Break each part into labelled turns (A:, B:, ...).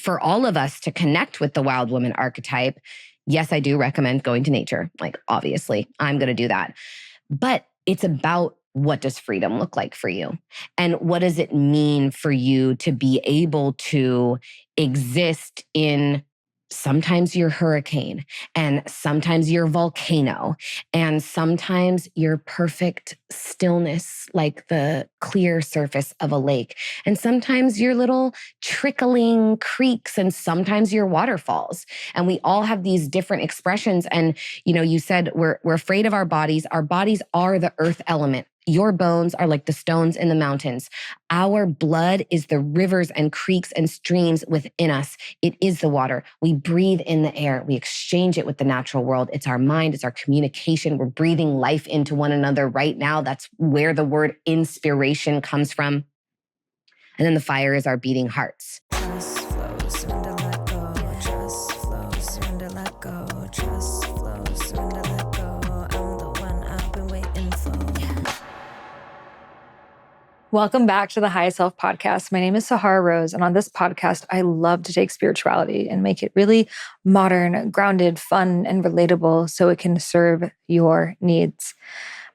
A: for all of us to connect with the wild woman archetype, yes, I do recommend going to nature. Like, obviously, I'm going to do that. But it's about, what does freedom look like for you? And what does it mean for you to be able to exist in sometimes your hurricane, and sometimes your volcano, and sometimes your perfect stillness, like the clear surface of a lake, and sometimes your little trickling creeks, and sometimes your waterfalls. And we all have these different expressions. And, you said we're afraid of our bodies. Our bodies are the earth element. Your bones are like the stones in the mountains. Our blood is the rivers and creeks and streams within us. It is the water. We breathe in the air. We exchange it with the natural world. It's our mind. It's our communication. We're breathing life into one another right now. That's where the word inspiration comes from. And then the fire is our beating hearts.
B: Trust flows, surrender, let go. Trust flows, surrender, let go. Trust flows, surrender, let go. I'm the one I've been waiting for.
C: Welcome back to the High Self Podcast. My name is Sahara Rose, and on this podcast, I love to take spirituality and make it really modern, grounded, fun, and relatable so it can serve your needs.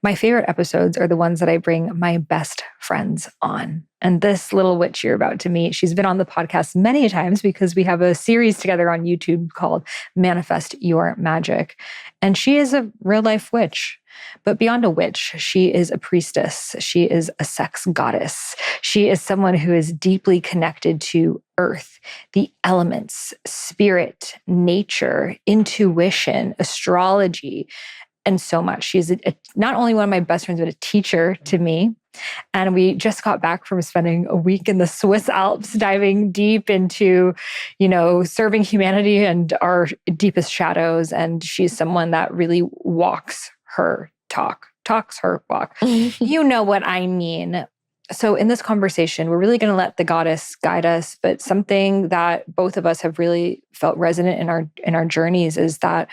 C: My favorite episodes are the ones that I bring my best friends on. And this little witch you're about to meet, she's been on the podcast many times because we have a series together on YouTube called Manifest Your Magic. And she is a real life witch. But beyond a witch, she is a priestess. She is a sex goddess. She is someone who is deeply connected to earth, the elements, spirit, nature, intuition, astrology, and so much. She's not only one of my best friends, but a teacher to me. And we just got back from spending a week in the Swiss Alps, diving deep into, serving humanity and our deepest shadows. And she's someone that really walks her talk, talks her walk. You know what I mean. So in this conversation, we're really going to let the goddess guide us. But something that both of us have really felt resonant in our journeys is that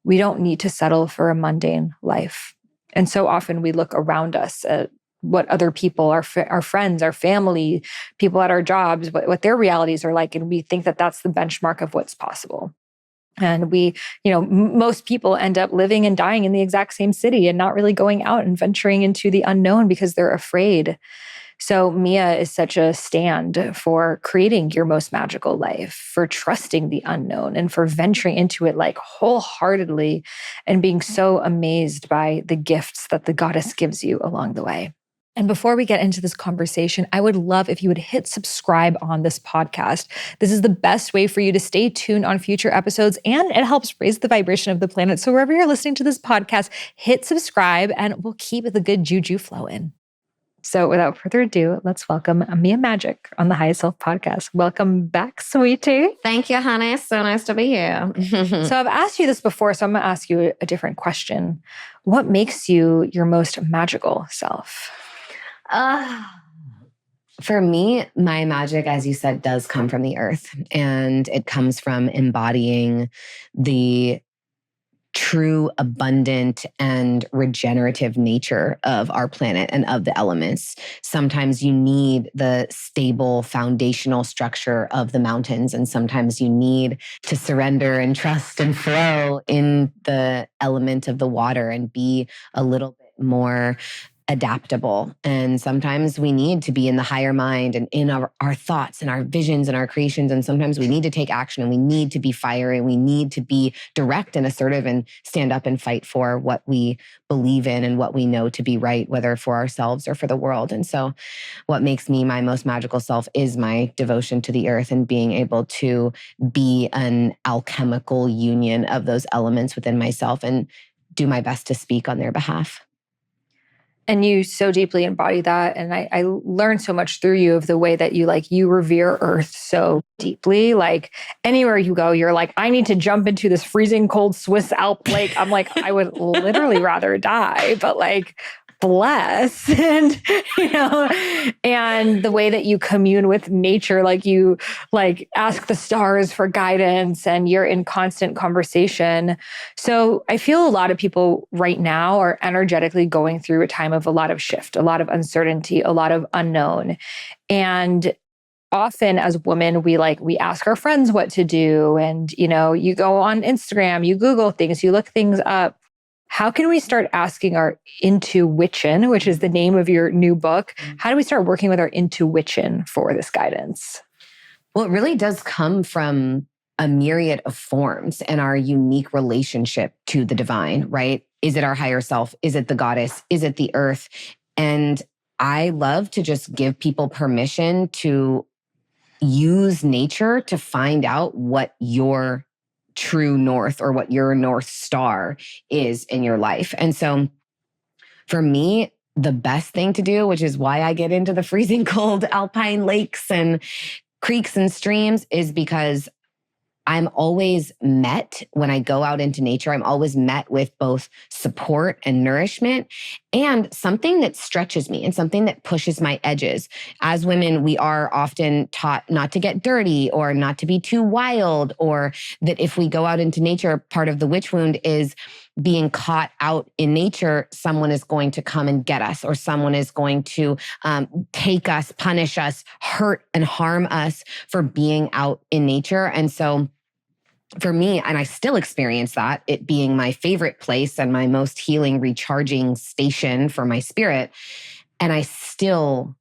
C: we don't need to settle for a mundane life. And so often we look around us at what other people, our friends, our family, people at our jobs, what their realities are like. And we think that that's the benchmark of what's possible. And we, most people end up living and dying in the exact same city and not really going out and venturing into the unknown because they're afraid. So Mia is such a stand for creating your most magical life, for trusting the unknown, and for venturing into it like wholeheartedly and being so amazed by the gifts that the goddess gives you along the way. And before we get into this conversation, I would love if you would hit subscribe on this podcast. This is the best way for you to stay tuned on future episodes, and it helps raise the vibration of the planet. So wherever you're listening to this podcast, hit subscribe and we'll keep the good juju flowing. So without further ado, let's welcome Mia Magik on the High Self Podcast. Welcome back, sweetie.
A: Thank you, honey. So nice to be here.
C: So I've asked you this before, so I'm going to ask you a different question. What makes you your most magical self?
A: For me, my magic, as you said, does come from the earth, and it comes from embodying the true, abundant, and regenerative nature of our planet and of the elements. Sometimes you need the stable foundational structure of the mountains, and sometimes you need to surrender and trust and flow in the element of the water and be a little bit more adaptable. And sometimes we need to be in the higher mind and in our thoughts and our visions and our creations. And sometimes we need to take action, and we need to be fiery, and we need to be direct and assertive and stand up and fight for what we believe in and what we know to be right, whether for ourselves or for the world. And so what makes me my most magical self is my devotion to the earth and being able to be an alchemical union of those elements within myself and do my best to speak on their behalf.
C: And you so deeply embody that. And I learned so much through you of the way that you revere earth so deeply. Like anywhere you go, you're like, I need to jump into this freezing cold Swiss Alp lake. I'm like, I would literally rather die, but like, bless. And, and the way that you commune with nature, like you ask the stars for guidance and you're in constant conversation. So I feel a lot of people right now are energetically going through a time of a lot of shift, a lot of uncertainty, a lot of unknown. And often as women, we ask our friends what to do. And, you go on Instagram, you Google things, you look things up. How can we start asking our intuition, which is the name of your new book? How do we start working with our intuition for this guidance?
A: Well, it really does come from a myriad of forms and our unique relationship to the divine, right? Is it our higher self? Is it the goddess? Is it the earth? And I love to just give people permission to use nature to find out what your true north or what your North Star is in your life. And so for me, the best thing to do, which is why I get into the freezing cold alpine lakes and creeks and streams, is because I'm always met when I go out into nature, I'm always met with both support and nourishment and something that stretches me and something that pushes my edges. As women, we are often taught not to get dirty or not to be too wild, or that if we go out into nature, part of the witch wound is being caught out in nature, someone is going to come and get us, or someone is going to take us, punish us, hurt and harm us for being out in nature. And so for me, and I still experience that, it being my favorite place and my most healing, recharging station for my spirit. And I still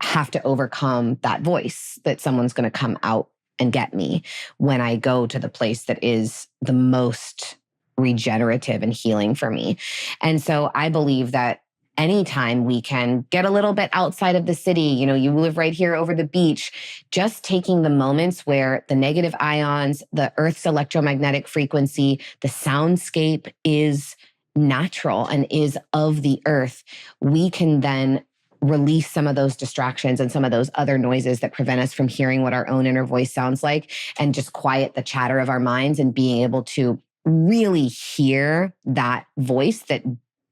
A: have to overcome that voice that someone's going to come out and get me when I go to the place that is the most regenerative and healing for me. And so I believe that anytime we can get a little bit outside of the city, you live right here over the beach, just taking the moments where the negative ions, the Earth's electromagnetic frequency, the soundscape is natural and is of the earth, we can then release some of those distractions and some of those other noises that prevent us from hearing what our own inner voice sounds like, and just quiet the chatter of our minds and being able to really hear that voice that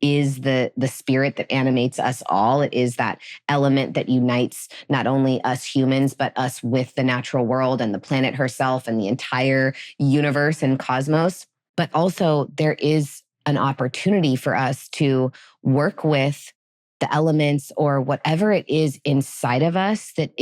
A: is the spirit that animates us all. It is that element that unites not only us humans, but us with the natural world and the planet herself and the entire universe and cosmos. But also there is an opportunity for us to work with the elements or whatever it is inside of us that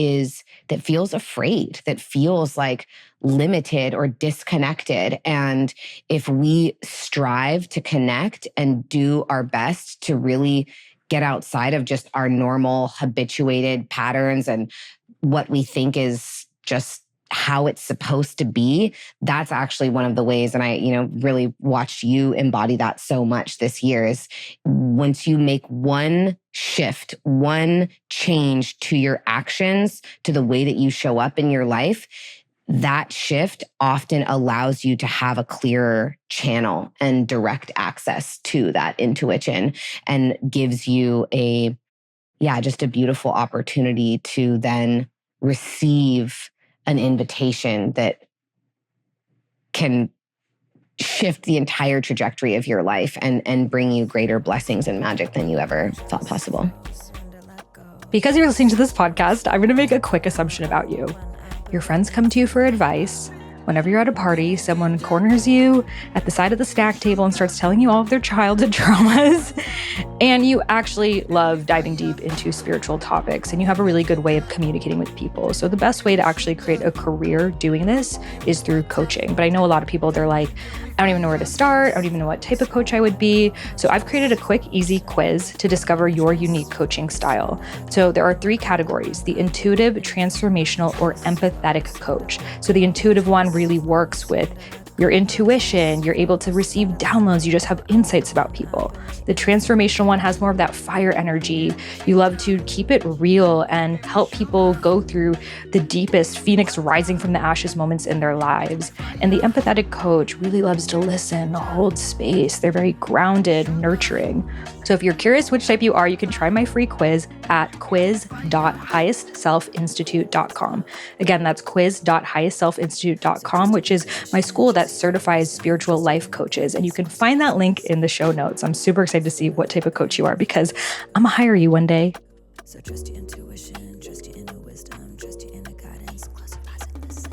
A: feels afraid, that feels like limited or disconnected. And if we strive to connect and do our best to really get outside of just our normal habituated patterns and what we think is just how it's supposed to be, that's actually one of the ways, and I, really watched you embody that so much this year, is once you make one shift, one change to your actions, to the way that you show up in your life, that shift often allows you to have a clearer channel and direct access to that intuition, and gives you just a beautiful opportunity to then receive an invitation that can shift the entire trajectory of your life and bring you greater blessings and magic than you ever thought possible.
C: Because you're listening to this podcast, I'm going to make a quick assumption about you. Your friends come to you for advice. Whenever you're at a party, someone corners you at the side of the snack table and starts telling you all of their childhood traumas. And you actually love diving deep into spiritual topics, and you have a really good way of communicating with people. So the best way to actually create a career doing this is through coaching. But I know a lot of people, they're like, I don't even know where to start. I don't even know what type of coach I would be. So I've created a quick, easy quiz to discover your unique coaching style. So there are 3 categories: the intuitive, transformational, or empathetic coach. So the intuitive one really works with your intuition. You're able to receive downloads. You just have insights about people. The transformational one has more of that fire energy. You love to keep it real and help people go through the deepest phoenix rising from the ashes moments in their lives. And the empathetic coach really loves to listen, hold space. They're very grounded, nurturing. So if you're curious which type you are, you can try my free quiz at quiz.highestselfinstitute.com. Again, that's quiz.highestselfinstitute.com, which is my school that certifies spiritual life coaches. And you can find that link in the show notes. I'm super excited to see what type of coach you are, because I'm gonna hire you one day.
B: So trust your intuition, trust your inner wisdom, trust your inner guidance, close your eyes and listen.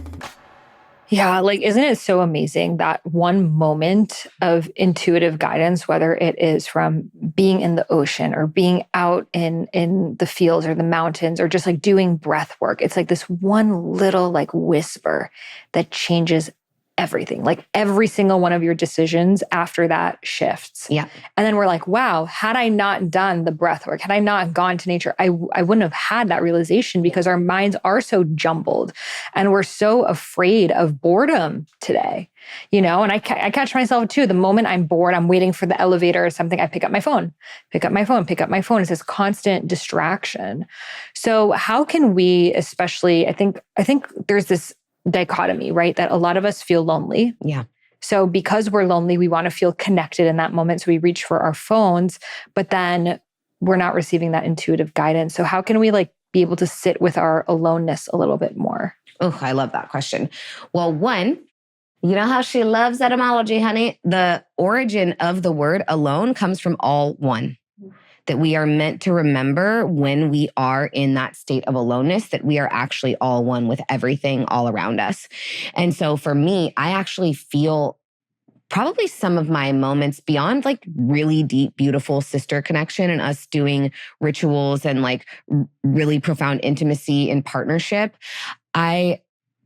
C: Yeah, like, isn't it so amazing that one moment of intuitive guidance, whether it is from being in the ocean or being out in the fields or the mountains or just like doing breath work, it's like this one little like whisper that changes everything. Like every single one of your decisions after that shifts.
A: Yeah.
C: And then we're like, wow, had I not done the breath work, had I not gone to nature, I wouldn't have had that realization because our minds are so jumbled and we're so afraid of boredom today, and I catch myself too. The moment I'm bored, I'm waiting for the elevator or something, I pick up my phone, pick up my phone, pick up my phone. It's this constant distraction. So how can we, especially, I think there's this dichotomy, right? That a lot of us feel lonely.
A: Yeah.
C: So because we're lonely, we want to feel connected in that moment. So we reach for our phones, but then we're not receiving that intuitive guidance. So how can we like be able to sit with our aloneness a little bit more?
A: Oh, I love that question. Well, one, you know how she loves etymology, honey? The origin of the word alone comes from all one. That we are meant to remember when we are in that state of aloneness, that we are actually all one with everything all around us. And so for me, I actually feel probably some of my moments beyond like really deep, beautiful sister connection and us doing rituals and like really profound intimacy in partnership. I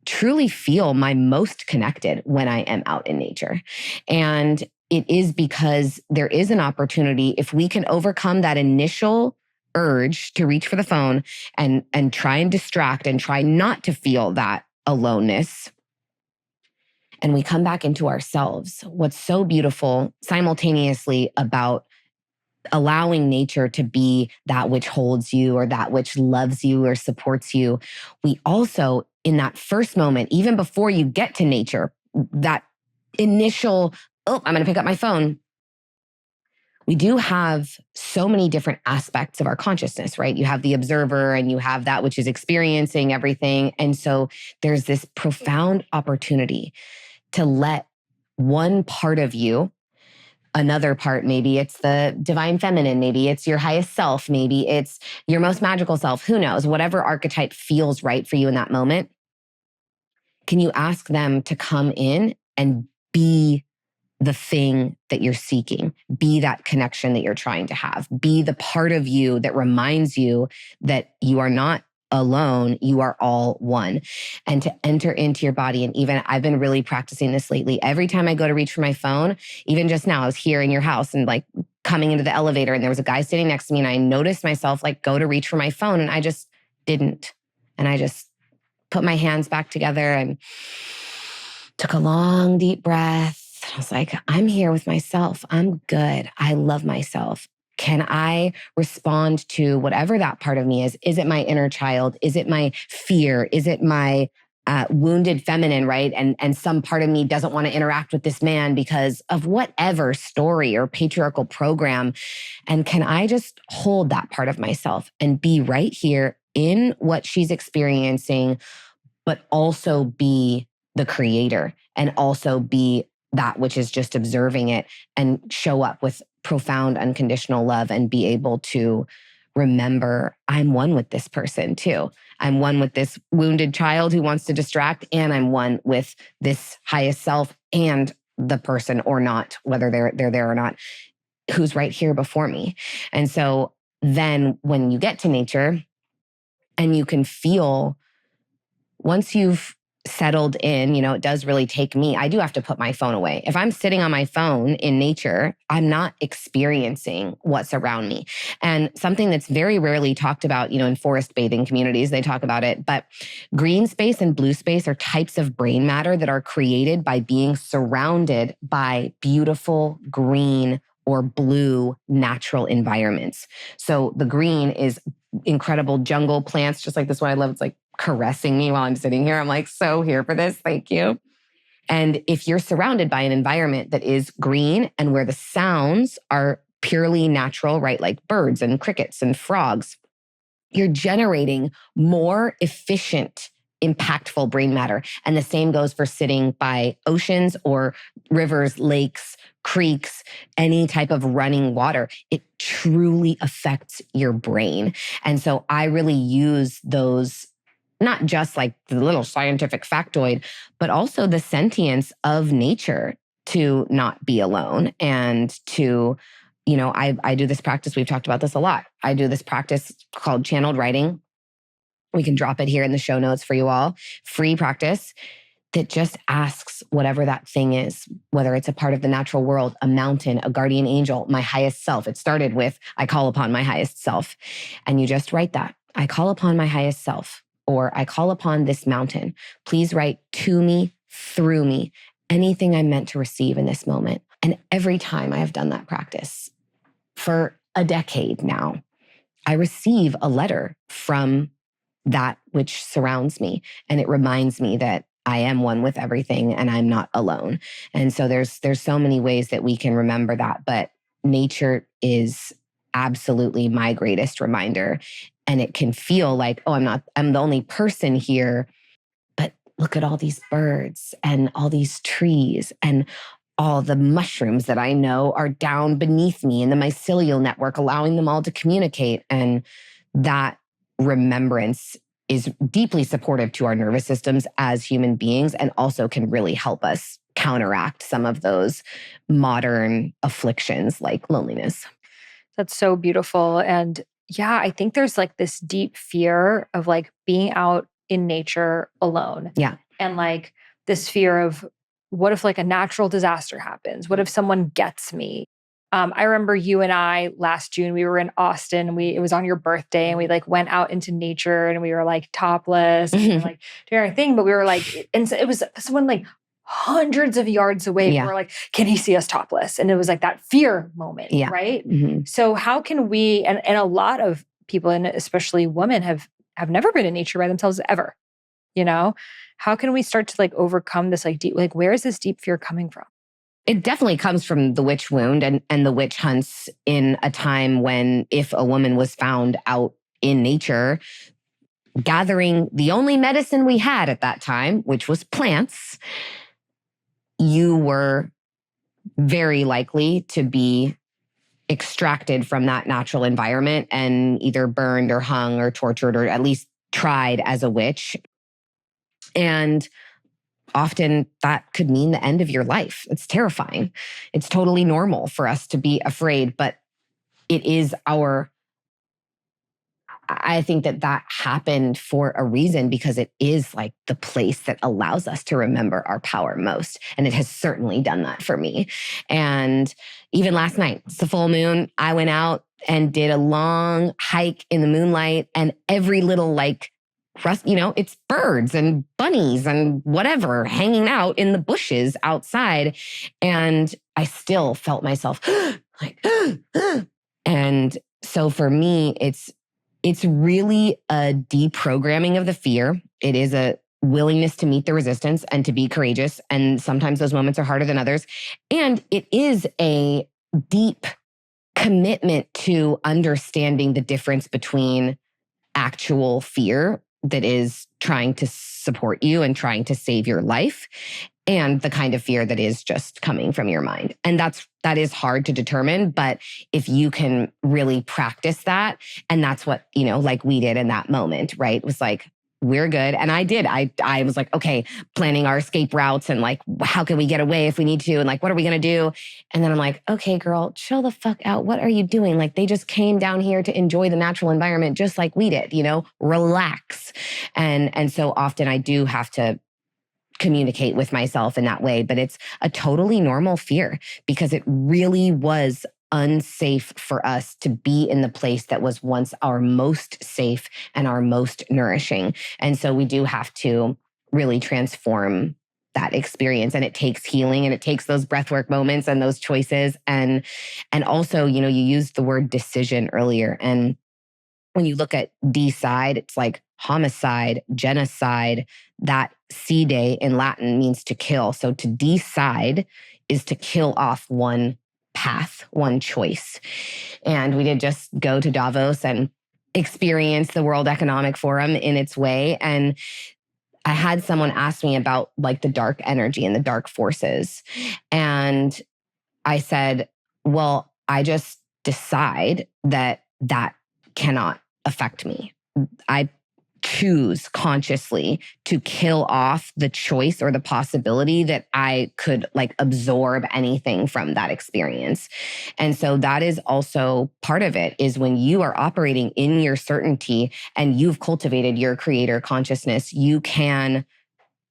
A: truly feel my most connected when I am out in nature. And it is because there is an opportunity, if we can overcome that initial urge to reach for the phone and try and distract and try not to feel that aloneness, and we come back into ourselves. What's so beautiful simultaneously about allowing nature to be that which holds you or that which loves you or supports you, we also, in that first moment, even before you get to nature, that initial, oh, I'm going to pick up my phone. We do have so many different aspects of our consciousness, right? You have the observer and you have that which is experiencing everything. And so there's this profound opportunity to let one part of you, another part, maybe it's the divine feminine, maybe it's your highest self, maybe it's your most magical self, who knows, whatever archetype feels right for you in that moment. Can you ask them to come in and be the thing that you're seeking, be that connection that you're trying to have, be the part of you that reminds you that you are not alone, you are all one. And to enter into your body. And even I've been really practicing this lately. Every time I go to reach for my phone, even just now, I was here in your house and like coming into the elevator and there was a guy sitting next to me and I noticed myself like go to reach for my phone and I just didn't. And I just put my hands back together and took a long, deep breath. I was like, I'm here with myself. I'm good. I love myself. Can I respond to whatever that part of me is? Is it my inner child? Is it my fear? Is it my wounded feminine, right? And some part of me doesn't want to interact with this man because of whatever story or patriarchal program. And can I just hold that part of myself and be right here in what she's experiencing, but also be the creator and also be that which is just observing it and show up with profound unconditional love and be able to remember I'm one with this person too. I'm one with this wounded child who wants to distract, and I'm one with this highest self and the person or not, whether they're there or not, who's right here before me. And so then when you get to nature and you can feel, once you've settled in, it does really take me. I do have to put my phone away. If I'm sitting on my phone in nature, I'm not experiencing what's around me. And something that's very rarely talked about, in forest bathing communities, they talk about it, but green space and blue space are types of brain matter that are created by being surrounded by beautiful green or blue natural environments. So the green is incredible jungle plants, just like this one I love. It's like caressing me while I'm sitting here. I'm like, so here for this. Thank you. And if you're surrounded by an environment that is green and where the sounds are purely natural, right? Like birds and crickets and frogs, you're generating more efficient, impactful brain matter. And the same goes for sitting by oceans or rivers, lakes, creeks, any type of running water. It truly affects your brain. And so I really use those not just like the little scientific factoid, but also the sentience of nature to not be alone and to, I do this practice. We've talked about this a lot. I do this practice called channeled writing. We can drop it here in the show notes for you all. Free practice that just asks whatever that thing is, whether it's a part of the natural world, a mountain, a guardian angel, my highest self. It started with, I call upon my highest self. And you just write that. I call upon my highest self, or I call upon this mountain. Please write to me, through me, anything I'm meant to receive in this moment. And every time I have done that practice for a decade now, I receive a letter from that which surrounds me. And it reminds me that I am one with everything and I'm not alone. And so there's so many ways that we can remember that, but nature is absolutely my greatest reminder. And it can feel like, oh, I'm the only person here, but look at all these birds and all these trees and all the mushrooms that I know are down beneath me in the mycelial network, allowing them all to communicate. And that remembrance is deeply supportive to our nervous systems as human beings, and also can really help us counteract some of those modern afflictions like loneliness.
C: That's so beautiful. And yeah, I think there's like this deep fear of like being out in nature alone.
A: Yeah.
C: And like this fear of, what if like a natural disaster happens? What if someone gets me? I remember you and I last June, we were in Austin. It was on your birthday, and we like went out into nature, and we were like topless, and we were like doing our thing. But we were like, and so it was someone like hundreds of yards away.
A: Yeah.
C: We were like, can he see us topless? And it was like that fear moment,
A: Yeah.
C: right?
A: Mm-hmm.
C: So how can we? And a lot of people, and especially women, have never been in nature by themselves ever. How can we start to like overcome this like deep, like where is this deep fear coming from?
A: It definitely comes from the witch wound and the witch hunts in a time when, if a woman was found out in nature, gathering the only medicine we had at that time, which was plants, you were very likely to be extracted from that natural environment and either burned or hung or tortured or at least tried as a witch. And often that could mean the end of your life. It's terrifying. It's totally normal for us to be afraid, but it is I think that happened for a reason, because it is like the place that allows us to remember our power most. And it has certainly done that for me. And even last night, it's the full moon, I went out and did a long hike in the moonlight, and every little it's birds and bunnies and whatever hanging out in the bushes outside. And I still felt myself like, and so for me, it's really a deprogramming of the fear. It is a willingness to meet the resistance and to be courageous. And sometimes those moments are harder than others. And it is a deep commitment to understanding the difference between actual fear that is trying to support you and trying to save your life, and the kind of fear that is just coming from your mind. And that is hard to determine, but if you can really practice that, and that's what, like we did in that moment, right? It was like, we're good. And I did. I was like, okay, planning our escape routes and like, how can we get away if we need to? And like, what are we going to do? And then I'm like, okay, girl, chill the fuck out. What are you doing? Like, they just came down here to enjoy the natural environment just like we did, relax. And so often I do have to communicate with myself in that way, but it's a totally normal fear, because it really was unsafe for us to be in the place that was once our most safe and our most nourishing. And so we do have to really transform that experience, and it takes healing, and it takes those breathwork moments and those choices. And also, you used the word decision earlier. And when you look at decide, it's like homicide, genocide. That cide in Latin means to kill. So to decide is to kill off one path, one choice. And we did just go to Davos and experience the World Economic Forum in its way. And I had someone ask me about like the dark energy and the dark forces. And I said, well, I just decide that cannot affect me. I choose consciously to kill off the choice or the possibility that I could like absorb anything from that experience. And so that is also part of it, is when you are operating in your certainty and you've cultivated your creator consciousness, you can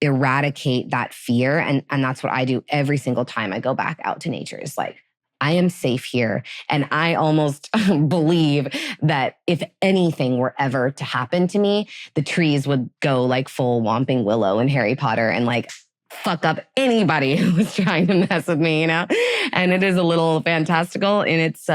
A: eradicate that fear. And that's what I do every single time I go back out to nature, is like, I am safe here. And I almost believe that if anything were ever to happen to me, the trees would go like full Whomping Willow and Harry Potter and like fuck up anybody who was trying to mess with me, you know? And it is a little fantastical in its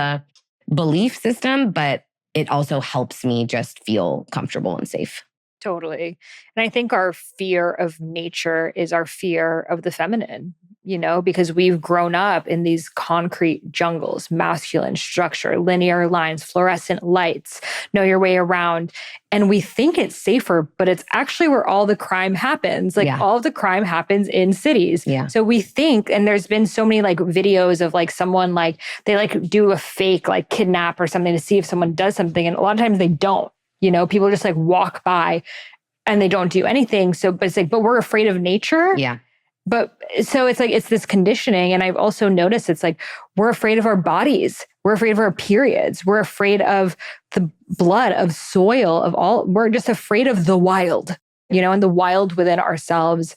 A: belief system, but it also helps me just feel comfortable and safe.
C: Totally. And I think our fear of nature is our fear of the feminine, you know, because we've grown up in these concrete jungles, masculine structure, linear lines, fluorescent lights, know your way around. And we think it's safer, but it's actually where all the crime happens. Like all of the crime happens in cities.
A: Yeah.
C: So we think, and there's been so many like videos of like someone like, they like do a fake like kidnap or something to see if someone does something. And a lot of times they don't. You know, people just like walk by and they don't do anything. So, but it's like, but we're afraid of nature.
A: Yeah.
C: But so it's like, it's this conditioning. And I've also noticed it's like, we're afraid of our bodies. We're afraid of our periods. We're afraid of the blood, of soil, of all, we're just afraid of the wild, you know, and the wild within ourselves.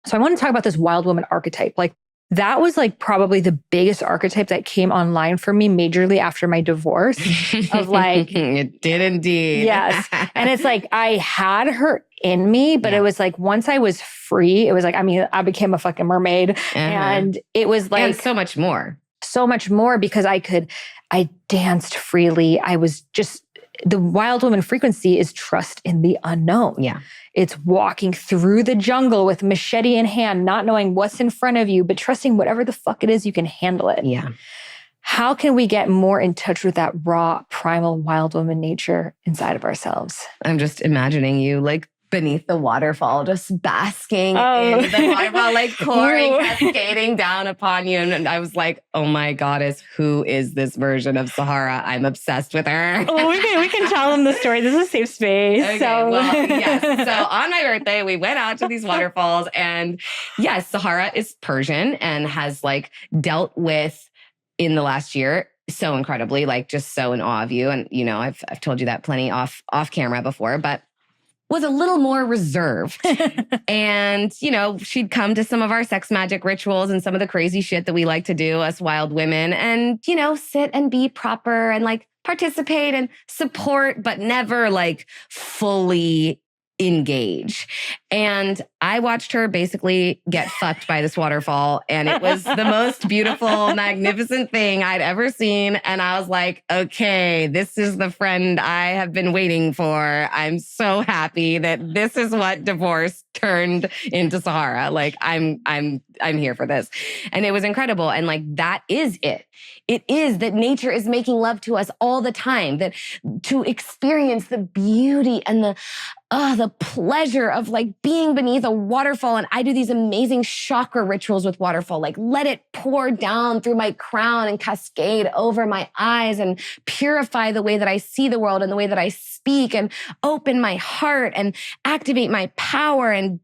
C: So I want to talk about this wild woman archetype. Like, that was like probably the biggest archetype that came online for me majorly after my divorce of like.
A: It did indeed.
C: Yes. And it's like, I had her in me, but it was like, once I was free, it was like, I mean, I became a fucking mermaid and it was like.
A: And so much more.
C: So much more because I danced freely. I was just, the wild woman frequency is trust in the unknown.
A: Yeah.
C: It's walking through the jungle with machete in hand, not knowing what's in front of you, but trusting whatever the fuck it is, you can handle it.
A: Yeah.
C: How can we get more in touch with that raw, primal, wild woman nature inside of ourselves?
A: I'm just imagining you like beneath the waterfall, just basking in the waterfall, like pouring, cascading down upon you. And I was like, oh my goddess, who is this version of Sahara? I'm obsessed with her.
C: Oh, we can tell them the story. This is a safe space.
A: Okay,
C: so.
A: well, yes. So on my birthday, we went out to these waterfalls, and yes, Sahara is Persian and has like dealt with in the last year so incredibly, like just so in awe of you. And you know, I've told you that plenty off camera before, but was a little more reserved. And, you know, she'd come to some of our sex magic rituals and some of the crazy shit that we like to do, us wild women, and, you know, sit and be proper and like participate and support, but never like fully engage. And I watched her basically get fucked by this waterfall. And it was the most beautiful, magnificent thing I'd ever seen. And I was like, okay, this is the friend I have been waiting for. I'm so happy that this is what divorce turned into Sahara. Like I'm here for this. And it was incredible. And like, that is it. It is that nature is making love to us all the time, that to experience the beauty and the pleasure of like being beneath a waterfall. And I do these amazing chakra rituals with waterfall, like let it pour down through my crown and cascade over my eyes and purify the way that I see the world and the way that I speak and open my heart and activate my power and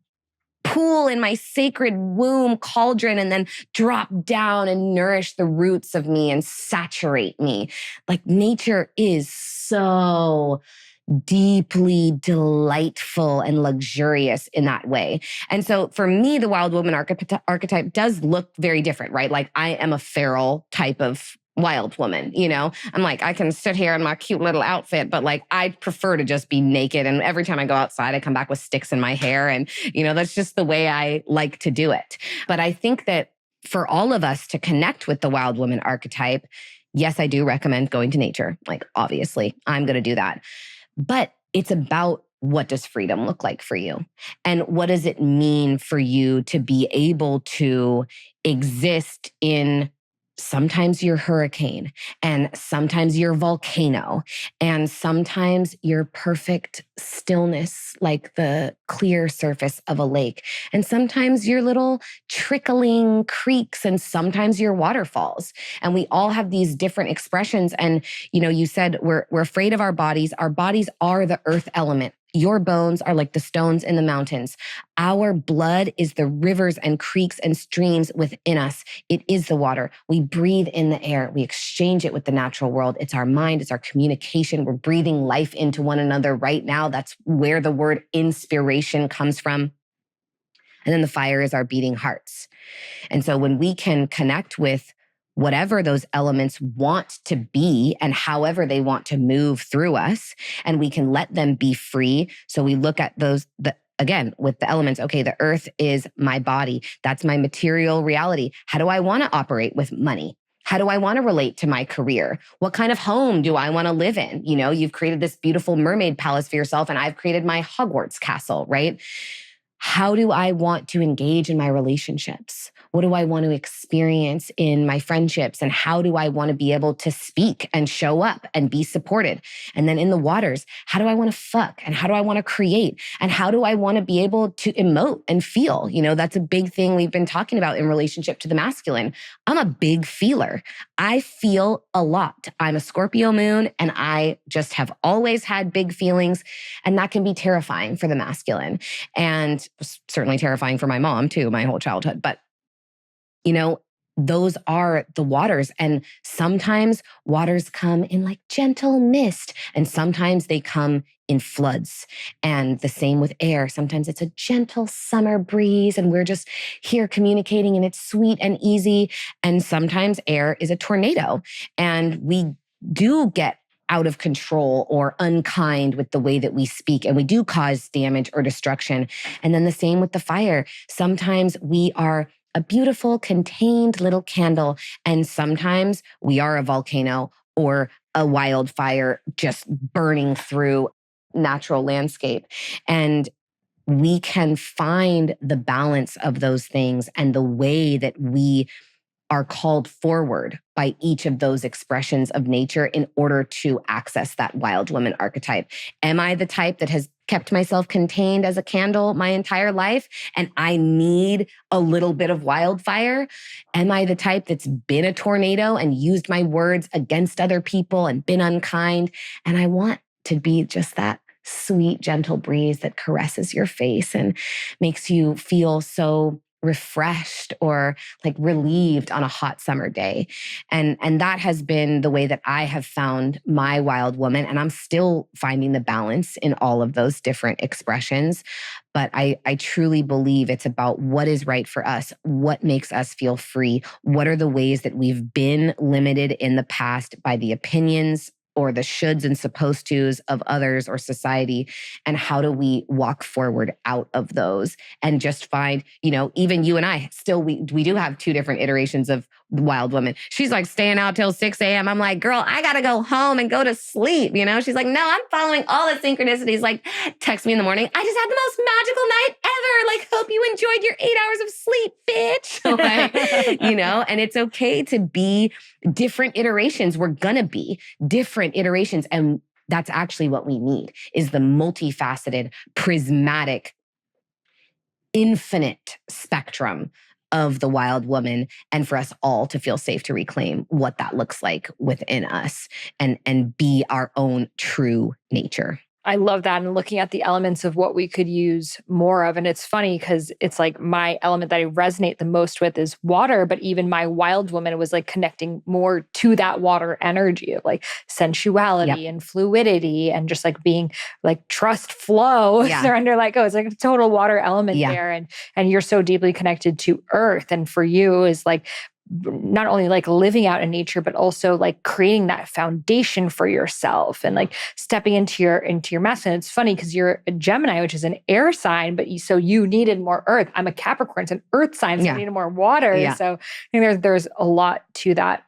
A: pool in my sacred womb cauldron and then drop down and nourish the roots of me and saturate me. Like nature is so deeply delightful and luxurious in that way. And so for me, the wild woman archetype does look very different, right? Like I am a feral type of wild woman, you know? I'm like, I can sit here in my cute little outfit, but like, I prefer to just be naked. And every time I go outside, I come back with sticks in my hair. And, you know, that's just the way I like to do it. But I think that for all of us to connect with the wild woman archetype, yes, I do recommend going to nature. Like, obviously, I'm going to do that. But it's about what does freedom look like for you? And what does it mean for you to be able to exist in sometimes your hurricane and sometimes your volcano and sometimes your perfect stillness, like the clear surface of a lake, and sometimes your little trickling creeks and sometimes your waterfalls. And we all have these different expressions. And, you know, you said we're afraid of our bodies. Our bodies are the earth element. Your bones are like the stones in the mountains. Our blood is the rivers and creeks and streams within us. It is the water. We breathe in the air. We exchange it with the natural world. It's our mind. It's our communication. We're breathing life into one another right now. That's where the word inspiration comes from. And then the fire is our beating hearts. And so when we can connect with whatever those elements want to be and however they want to move through us, and we can let them be free. So we look at those, again, with the elements, okay, the earth is my body. That's my material reality. How do I want to operate with money? How do I want to relate to my career? What kind of home do I want to live in? You know, you've created this beautiful mermaid palace for yourself, and I've created my Hogwarts castle, right? How do I want to engage in my relationships? What do I want to experience in my friendships? And how do I want to be able to speak and show up and be supported? And then in the waters, how do I want to fuck? And how do I want to create? And how do I want to be able to emote and feel? You know, that's a big thing we've been talking about in relationship to the masculine. I'm a big feeler. I feel a lot. I'm a Scorpio moon, and I just have always had big feelings. And that can be terrifying for the masculine. And certainly terrifying for my mom too, my whole childhood. But, you know, those are the waters. And sometimes waters come in like gentle mist, and sometimes they come in floods. And the same with air. Sometimes it's a gentle summer breeze and we're just here communicating and it's sweet and easy. And sometimes air is a tornado, and we do get out of control or unkind with the way that we speak, and we do cause damage or destruction. And then the same with the fire. Sometimes we are a beautiful, contained little candle, and sometimes we are a volcano or a wildfire just burning through natural landscape. And we can find the balance of those things and the way that we are called forward by each of those expressions of nature in order to access that wild woman archetype. Am I the type that has kept myself contained as a candle my entire life and I need a little bit of wildfire? Am I the type that's been a tornado and used my words against other people and been unkind? And I want to be just that sweet, gentle breeze that caresses your face and makes you feel so refreshed or like relieved on a hot summer day. And that has been the way that I have found my wild woman. And I'm still finding the balance in all of those different expressions. But I truly believe it's about what is right for us, what makes us feel free, what are the ways that we've been limited in the past by the opinions or the shoulds and supposed tos of others or society, and how do we walk forward out of those and just find, you know, even you and I still, we do have two different iterations of wild woman. She's like staying out till 6 a.m. I'm like, girl, I got to go home and go to sleep. You know, she's like, no, I'm following all the synchronicities. Like, text me in the morning. I just had the most magical night ever. Like, hope you enjoyed your 8 hours of sleep, bitch. Like, you know, and it's okay to be different iterations. We're going to be different iterations. And that's actually what we need, is the multifaceted, prismatic, infinite spectrum of the wild woman, and for us all to feel safe to reclaim what that looks like within us and be our own true nature.
C: I love that. And looking at the elements of what we could use more of. And it's funny because it's like my element that I resonate the most with is water, but even my wild woman was like connecting more to that water energy of like sensuality and fluidity and just like being like trust flow, surrender, let go. It's like a total water element there. And you're so deeply connected to earth. And for you is like, not only like living out in nature, but also like creating that foundation for yourself and like stepping into your masculine. It's funny because you're a Gemini, which is an air sign, but so you needed more earth. I'm a Capricorn, it's an earth sign, so I needed more water. So I think there's a lot to that.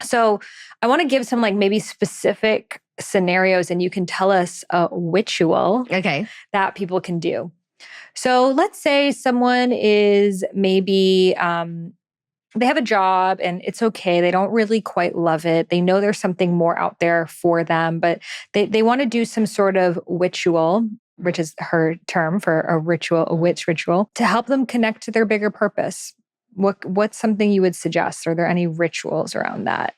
C: So I want to give some like maybe specific scenarios, and you can tell us a ritual that people can do. So let's say someone is maybe they have a job and it's okay. They don't really quite love it. They know there's something more out there for them, but they want to do some sort of ritual, which is her term for a ritual, a witch ritual, to help them connect to their bigger purpose. What's something you would suggest? Are there any rituals around that?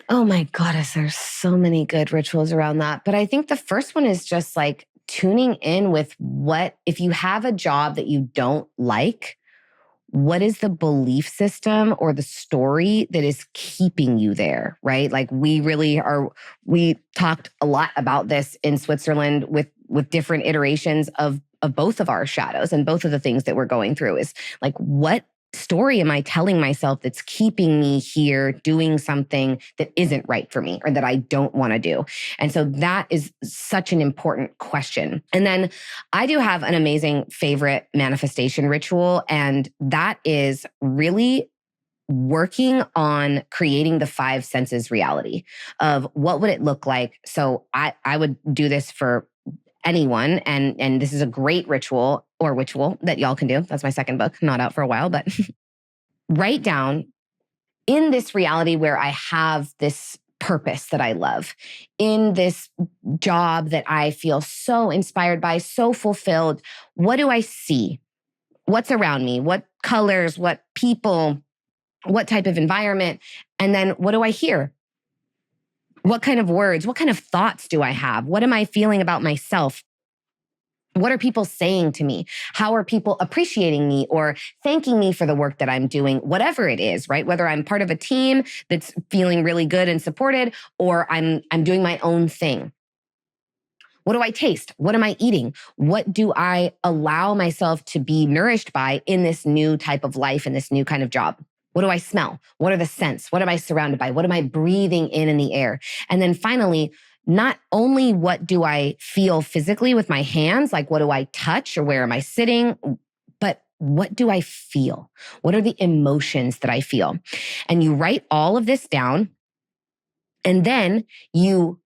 A: Oh my goddess, there's so many good rituals around that. But I think the first one is just like tuning in with if you have a job that you don't like, what is the belief system or the story that is keeping you there, right? Like we talked a lot about this in Switzerland with different iterations of both of our shadows and both of the things that we're going through is like, what story am I telling myself that's keeping me here doing something that isn't right for me or that I don't want to do? And so that is such an important question. And then I do have an amazing favorite manifestation ritual, and that is really working on creating the five senses reality of what would it look like. So I would do this for anyone. And this is a great ritual that y'all can do. That's my second book, not out for a while, but write down in this reality where I have this purpose that I love, in this job that I feel so inspired by, so fulfilled. What do I see? What's around me? What colors, what people, what type of environment? And then what do I hear? What kind of words, what kind of thoughts do I have? What am I feeling about myself? What are people saying to me? How are people appreciating me or thanking me for the work that I'm doing? Whatever it is, right? Whether I'm part of a team that's feeling really good and supported, or I'm doing my own thing. What do I taste? What am I eating? What do I allow myself to be nourished by in this new type of life, in this new kind of job? What do I smell? What are the scents? What am I surrounded by? What am I breathing in the air? And then finally, not only what do I feel physically with my hands, like what do I touch or where am I sitting, but what do I feel? What are the emotions that I feel? And you write all of this down, and then you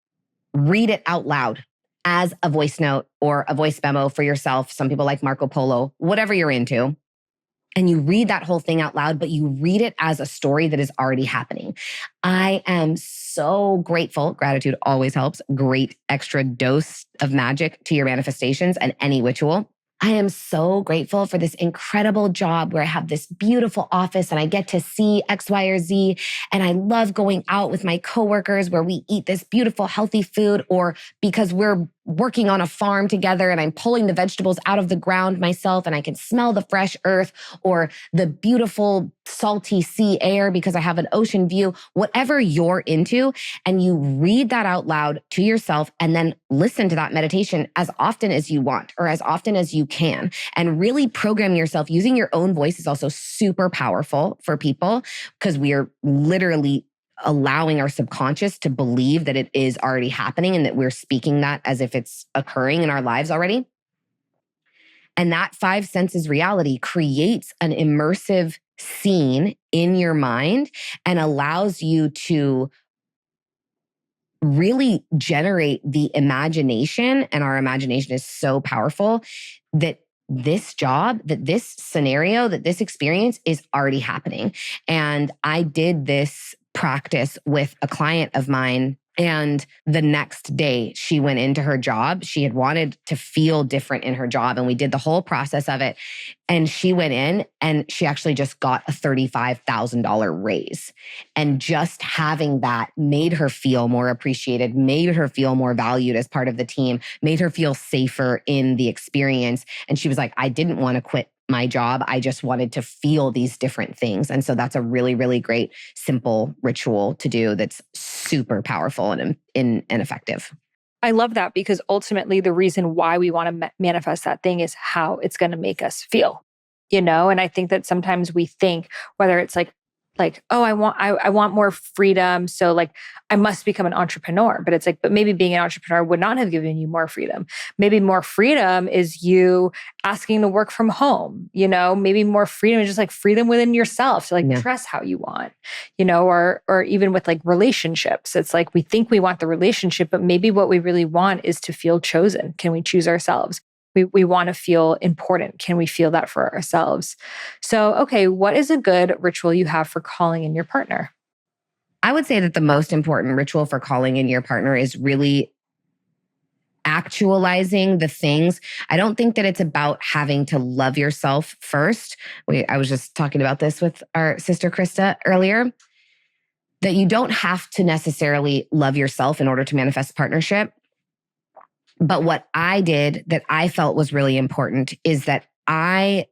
A: read it out loud as a voice note or a voice memo for yourself. Some people like Marco Polo, whatever you're into. And you read that whole thing out loud, but you read it as a story that is already happening. I am so grateful. Gratitude always helps. Great extra dose of magic to your manifestations and any ritual. I am so grateful for this incredible job where I have this beautiful office and I get to see X, Y, or Z. And I love going out with my coworkers where we eat this beautiful, healthy food, or because we're working on a farm together and I'm pulling the vegetables out of the ground myself and I can smell the fresh earth or the beautiful salty sea air because I have an ocean view, whatever you're into. And you read that out loud to yourself and then listen to that meditation as often as you want or as often as you can, and really program yourself. Using your own voice is also super powerful for people because we are literally allowing our subconscious to believe that it is already happening and that we're speaking that as if it's occurring in our lives already. And that five senses reality creates an immersive scene in your mind and allows you to really generate the imagination. And our imagination is so powerful that this job, that this scenario, that this experience is already happening. And I did this practice with a client of mine. And the next day she went into her job. She had wanted to feel different in her job. And we did the whole process of it. And she went in and she actually just got a $35,000 raise. And just having that made her feel more appreciated, made her feel more valued as part of the team, made her feel safer in the experience. And she was like, I didn't want to quit my job. I just wanted to feel these different things. And so that's a really, really great, simple ritual to do that's super powerful and effective.
C: I love that because ultimately the reason why we want to manifest that thing is how it's going to make us feel, And I think that sometimes we think whether it's like, oh, I want more freedom. So like, I must become an entrepreneur. But it's like, but maybe being an entrepreneur would not have given you more freedom. Maybe more freedom is you asking to work from home, maybe more freedom is just like freedom within yourself to dress how you want, or even with like relationships. It's like, we think we want the relationship, but maybe what we really want is to feel chosen. Can we choose ourselves? We want to feel important. Can we feel that for ourselves? So, okay, what is a good ritual you have for calling in your partner?
A: I would say that the most important ritual for calling in your partner is really actualizing the things. I don't think that it's about having to love yourself first. I was just talking about this with our sister Krista earlier, that you don't have to necessarily love yourself in order to manifest partnership. But what I did that I felt was really important is that I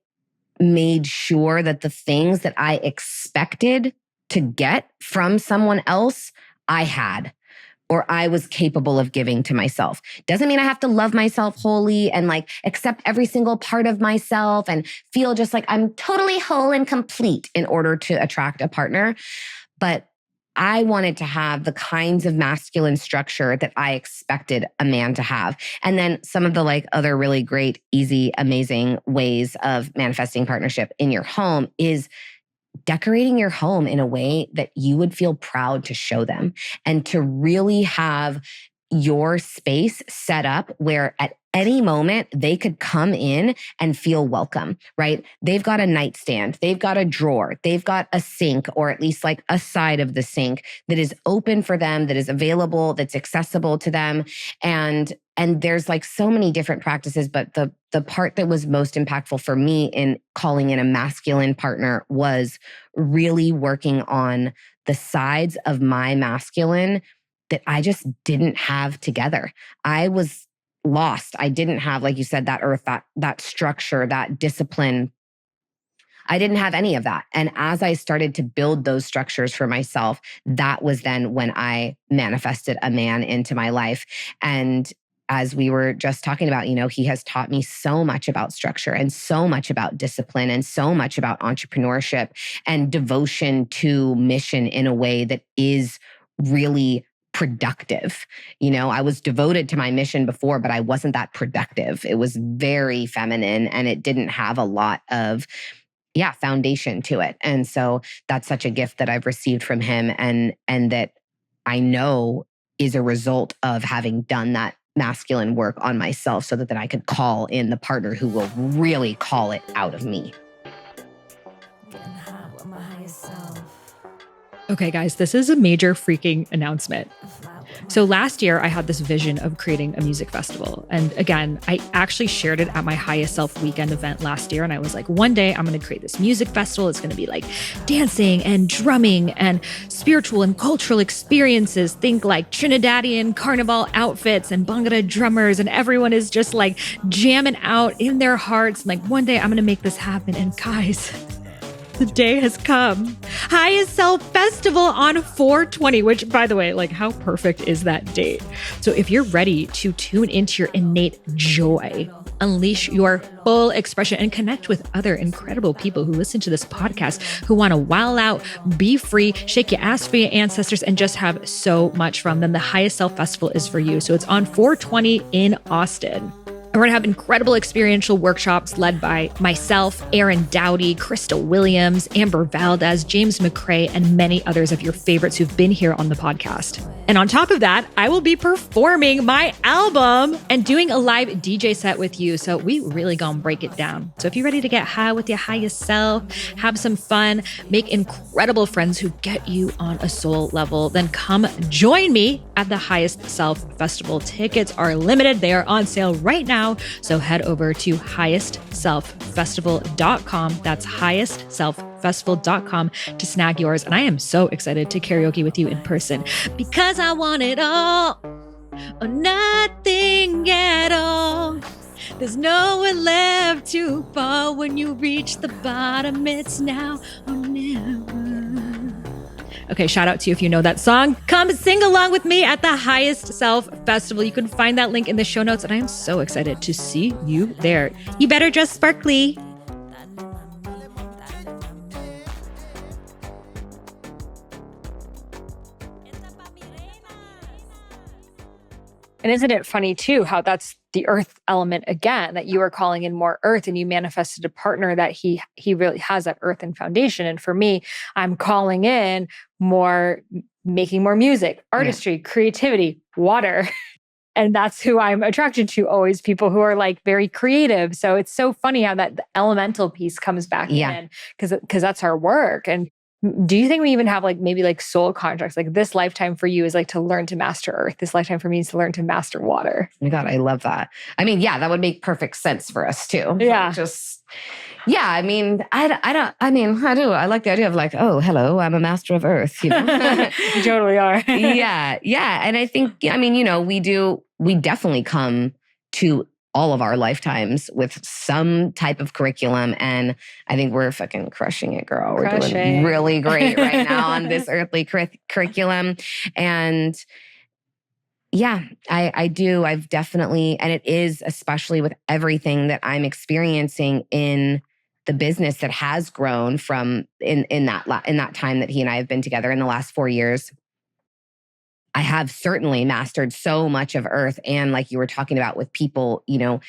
A: made sure that the things that I expected to get from someone else, I had, or I was capable of giving to myself. Doesn't mean I have to love myself wholly and like accept every single part of myself and feel just like I'm totally whole and complete in order to attract a partner. But I wanted to have the kinds of masculine structure that I expected a man to have. And then some of the like other really great, easy, amazing ways of manifesting partnership in your home is decorating your home in a way that you would feel proud to show them and to really have your space set up where at any moment they could come in and feel welcome, right? They've got a nightstand, they've got a drawer, they've got a sink, or at least like a side of the sink that is open for them, that is available, that's accessible to them. And there's like so many different practices, but the part that was most impactful for me in calling in a masculine partner was really working on the sides of my masculine that I just didn't have together. I was lost. I didn't have, like you said, that earth, that structure, that discipline. I didn't have any of that. And as I started to build those structures for myself, that was then when I manifested a man into my life. And as we were just talking about, he has taught me so much about structure and so much about discipline and so much about entrepreneurship and devotion to mission in a way that is really productive. I was devoted to my mission before, but I wasn't that productive. It was very feminine and it didn't have a lot of foundation to it. And so that's such a gift that I've received from him and that I know is a result of having done that masculine work on myself so that I could call in the partner who will really call it out of me.
B: Getting high with my higher self.
C: Okay, guys, this is a major freaking announcement. So last year, I had this vision of creating a music festival. And again, I actually shared it at my Highest Self weekend event last year. And I was like, one day I'm going to create this music festival. It's going to be like dancing and drumming and spiritual and cultural experiences. Think like Trinidadian carnival outfits and Bhangra drummers. And everyone is just like jamming out in their hearts. Like one day I'm going to make this happen. And guys, the day has come. Highest Self Festival on 4/20, which, by the way, like how perfect is that date? So if you're ready to tune into your innate joy, unleash your full expression, and connect with other incredible people who listen to this podcast, who want to wild out, be free, shake your ass for your ancestors, and just have so much from them, the Highest Self Festival is for you. So it's on 4/20 in Austin. We're going to have incredible experiential workshops led by myself, Aaron Dowdy, Crystal Williams, Amber Valdez, James McCrae, and many others of your favorites who've been here on the podcast. And on top of that, I will be performing my album and doing a live DJ set with you. So we really gonna break it down. So if you're ready to get high with your highest self, have some fun, make incredible friends who get you on a soul level, then come join me at the Highest Self Festival. Tickets are limited. They are on sale right now. So head over to highestselffestival.com. That's highestselffestival.com to snag yours. And I am so excited to karaoke with you in person because I want it all or nothing at all. There's nowhere left to fall when you reach the bottom. It's now or never. Okay, shout out to you if you know that song. Come sing along with me at the Highest Self Festival. You can find that link in the show notes, and I am so excited to see you there. You better dress sparkly. And isn't it funny too, how that's the earth element again, that you are calling in more earth and you manifested a partner that he really has that earthen foundation. And for me, I'm calling in more, making more music, artistry, creativity, water. And that's who I'm attracted to always, people who are like very creative. So it's so funny how that the elemental piece comes back in because that's our work. And do you think we even have like maybe like soul contracts? Like this lifetime for you is like to learn to master earth. This lifetime for me is to learn to master water.
A: Oh my God, I love that. I mean, yeah, that would make perfect sense for us too.
C: Yeah.
A: I mean, I do. I like the idea of like, oh, hello, I'm a master of earth. You know?
C: You totally are.
A: Yeah. And I think, I mean, we definitely come to all of our lifetimes with some type of curriculum. And I think we're fucking crushing it, girl. We're doing really great right now on this earthly curriculum. And yeah, I do. I've definitely, and it is especially with everything that I'm experiencing in the business that has grown from in that time that he and I have been together in the last 4 years. I have certainly mastered so much of earth. And like you were talking about with people, you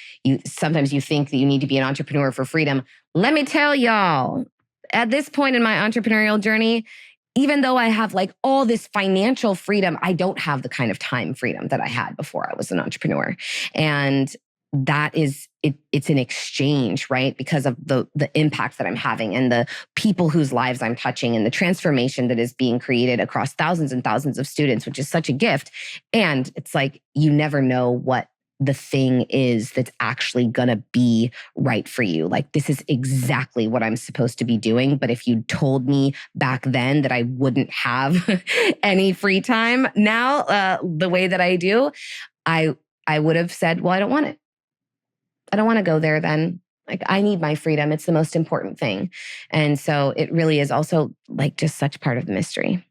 A: sometimes you think that you need to be an entrepreneur for freedom. Let me tell y'all, at this point in my entrepreneurial journey, even though I have like all this financial freedom, I don't have the kind of time freedom that I had before I was an entrepreneur. And that is, it's an exchange, right? Because of the impact that I'm having and the people whose lives I'm touching and the transformation that is being created across thousands and thousands of students, which is such a gift. And it's like, you never know what the thing is that's actually going to be right for you. Like, this is exactly what I'm supposed to be doing. But if you told me back then that I wouldn't have any free time now, the way that I do, I would have said, well, I don't want it. I don't want to go there then. Like, I need my freedom. It's the most important thing. And so it really is also like just such part of the mystery.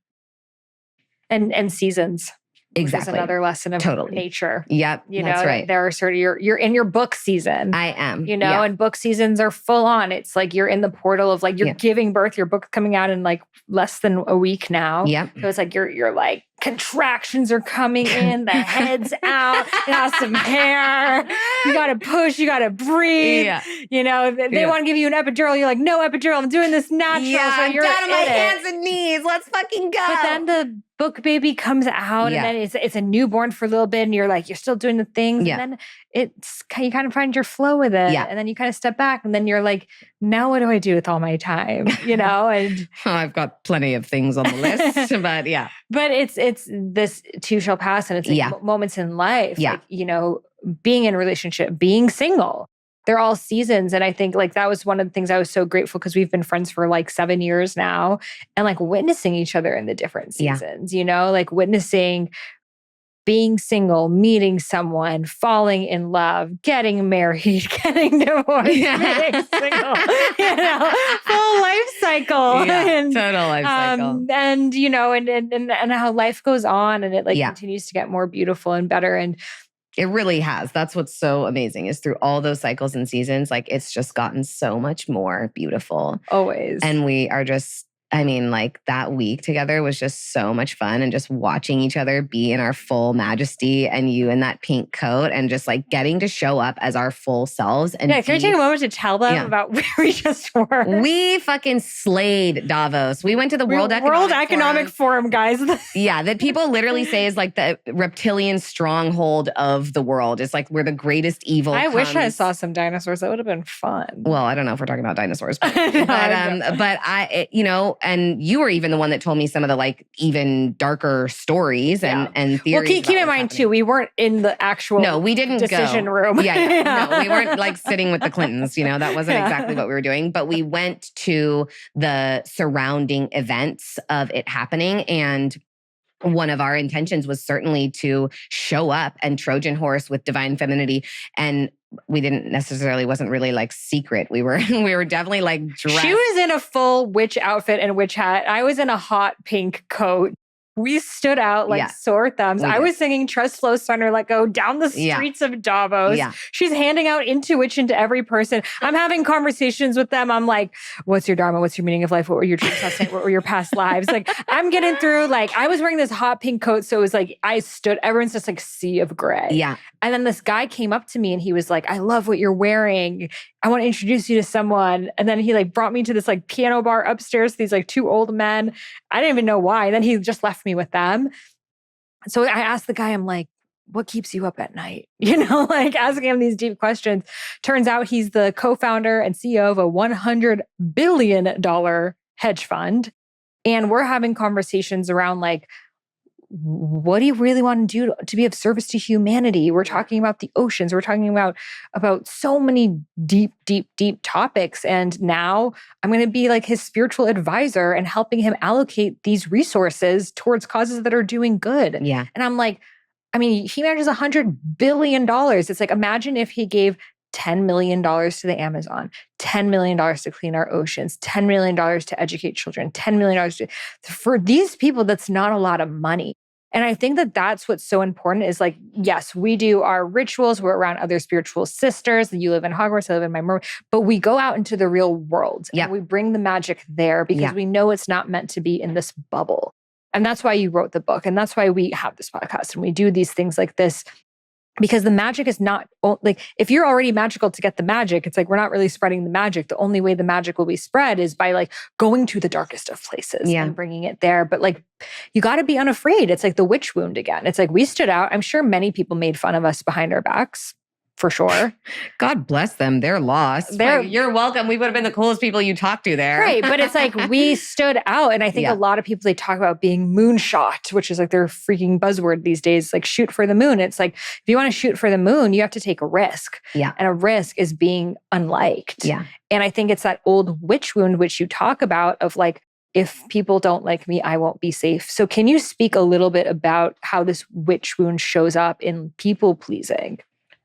C: And seasons.
A: Exactly.
C: Is another lesson of nature.
A: Yep. That's right.
C: There are sort of, you're in your book season.
A: I am.
C: And book seasons are full on. It's like you're in the portal of like, you're giving birth. Your book's coming out in like less than a week now.
A: Yep.
C: So it's like, you're like, contractions are coming in, the head's out, it has some hair. You got to push, you got to breathe. Yeah. They want to give you an epidural. You're like, no epidural. I'm doing this natural.
A: Yeah,
C: so
A: I'm down on my hands and knees. Let's fucking go.
C: But then the book baby comes out and then it's a newborn for a little bit and you're like, you're still doing the things. And then you kind of find your flow with it. Yeah. And then you kind of step back and then you're like, now what do I do with all my time? And
A: I've got plenty of things on the list, but yeah.
C: But it's this too shall pass, and it's like moments in life.
A: Yeah.
C: Like, being in a relationship, being single. They're all seasons. And I think like that was one of the things I was so grateful because we've been friends for like 7 years now and like witnessing each other in the different seasons, like witnessing being single, meeting someone, falling in love, getting married, getting divorced, being single, full life cycle.
A: Yeah, total life cycle.
C: And how life goes on and it like continues to get more beautiful and better. And
A: it really has. That's what's so amazing is through all those cycles and seasons, like it's just gotten so much more beautiful.
C: Always.
A: And we are just, like that week together was just so much fun and just watching each other be in our full majesty and you in that pink coat and just like getting to show up as our full selves. And
C: can we take a moment to tell them about where we just were?
A: We fucking slayed Davos. We went to the World
C: Economic Forum, guys.
A: That people literally say is like the reptilian stronghold of the world. It's like where the greatest evil
C: wish I saw some dinosaurs. That would have been fun.
A: Well, I don't know if we're talking about dinosaurs, but and you were even the one that told me some of the like even darker stories and theories.
C: Well, keep in mind too, we weren't in the actual decision room.
A: No, we weren't like sitting with the Clintons. That wasn't exactly what we were doing. But we went to the surrounding events of it happening and one of our intentions was certainly to show up and Trojan horse with divine femininity. And we wasn't really like secret. We were definitely like dressed.
C: She was in a full witch outfit and witch hat. I was in a hot pink coat. We stood out like sore thumbs. I was singing Trust Flow Surrender Let Go down the streets of Davos. Yeah. She's handing out intuition to every person. I'm having conversations with them. I'm like, what's your dharma? What's your meaning of life? What were your dreams last night? What were your past lives? Like, I'm getting through, like, I was wearing this hot pink coat. So it was like, everyone's just like sea of gray.
A: Yeah.
C: And then this guy came up to me and he was like, I love what you're wearing. I want to introduce you to someone. And then he like brought me to this like piano bar upstairs, these like two old men. I didn't even know why. And then he just left me with them. So I asked the guy, I'm like, what keeps you up at night? Like asking him these deep questions. Turns out he's the co-founder and CEO of a $100 billion hedge fund. And we're having conversations around like, what do you really want to do to be of service to humanity? We're talking about the oceans. We're talking about so many deep, deep, deep topics. And now I'm going to be like his spiritual advisor and helping him allocate these resources towards causes that are doing good.
A: Yeah.
C: And I'm like, I mean, he manages $100 billion. It's like, imagine if he gave $10 million to the Amazon, $10 million to clean our oceans, $10 million to educate children, $10 million for these people, that's not a lot of money. And I think that that's what's so important is like, yes, we do our rituals. We're around other spiritual sisters. You live in Hogwarts, I live in my mermaid, but we go out into the real world and we bring the magic there because we know it's not meant to be in this bubble. And that's why you wrote the book. And that's why we have this podcast and we do these things like this. Because the magic is not like, if you're already magical to get the magic, it's like, we're not really spreading the magic. The only way the magic will be spread is by like going to the darkest of places and bringing it there. But like, you got to be unafraid. It's like the witch wound again. It's like, we stood out. I'm sure many people made fun of us behind our backs. For sure.
A: God bless them. They're lost. You're welcome. We would have been the coolest people you talked to there.
C: Right. But it's like we stood out. And I think a lot of people, they talk about being moonshot, which is like their freaking buzzword these days, like shoot for the moon. It's like, if you want to shoot for the moon, you have to take a risk.
A: Yeah.
C: And a risk is being unliked.
A: Yeah.
C: And I think it's that old witch wound, which you talk about of like, if people don't like me, I won't be safe. So can you speak a little bit about how this witch wound shows up in people pleasing?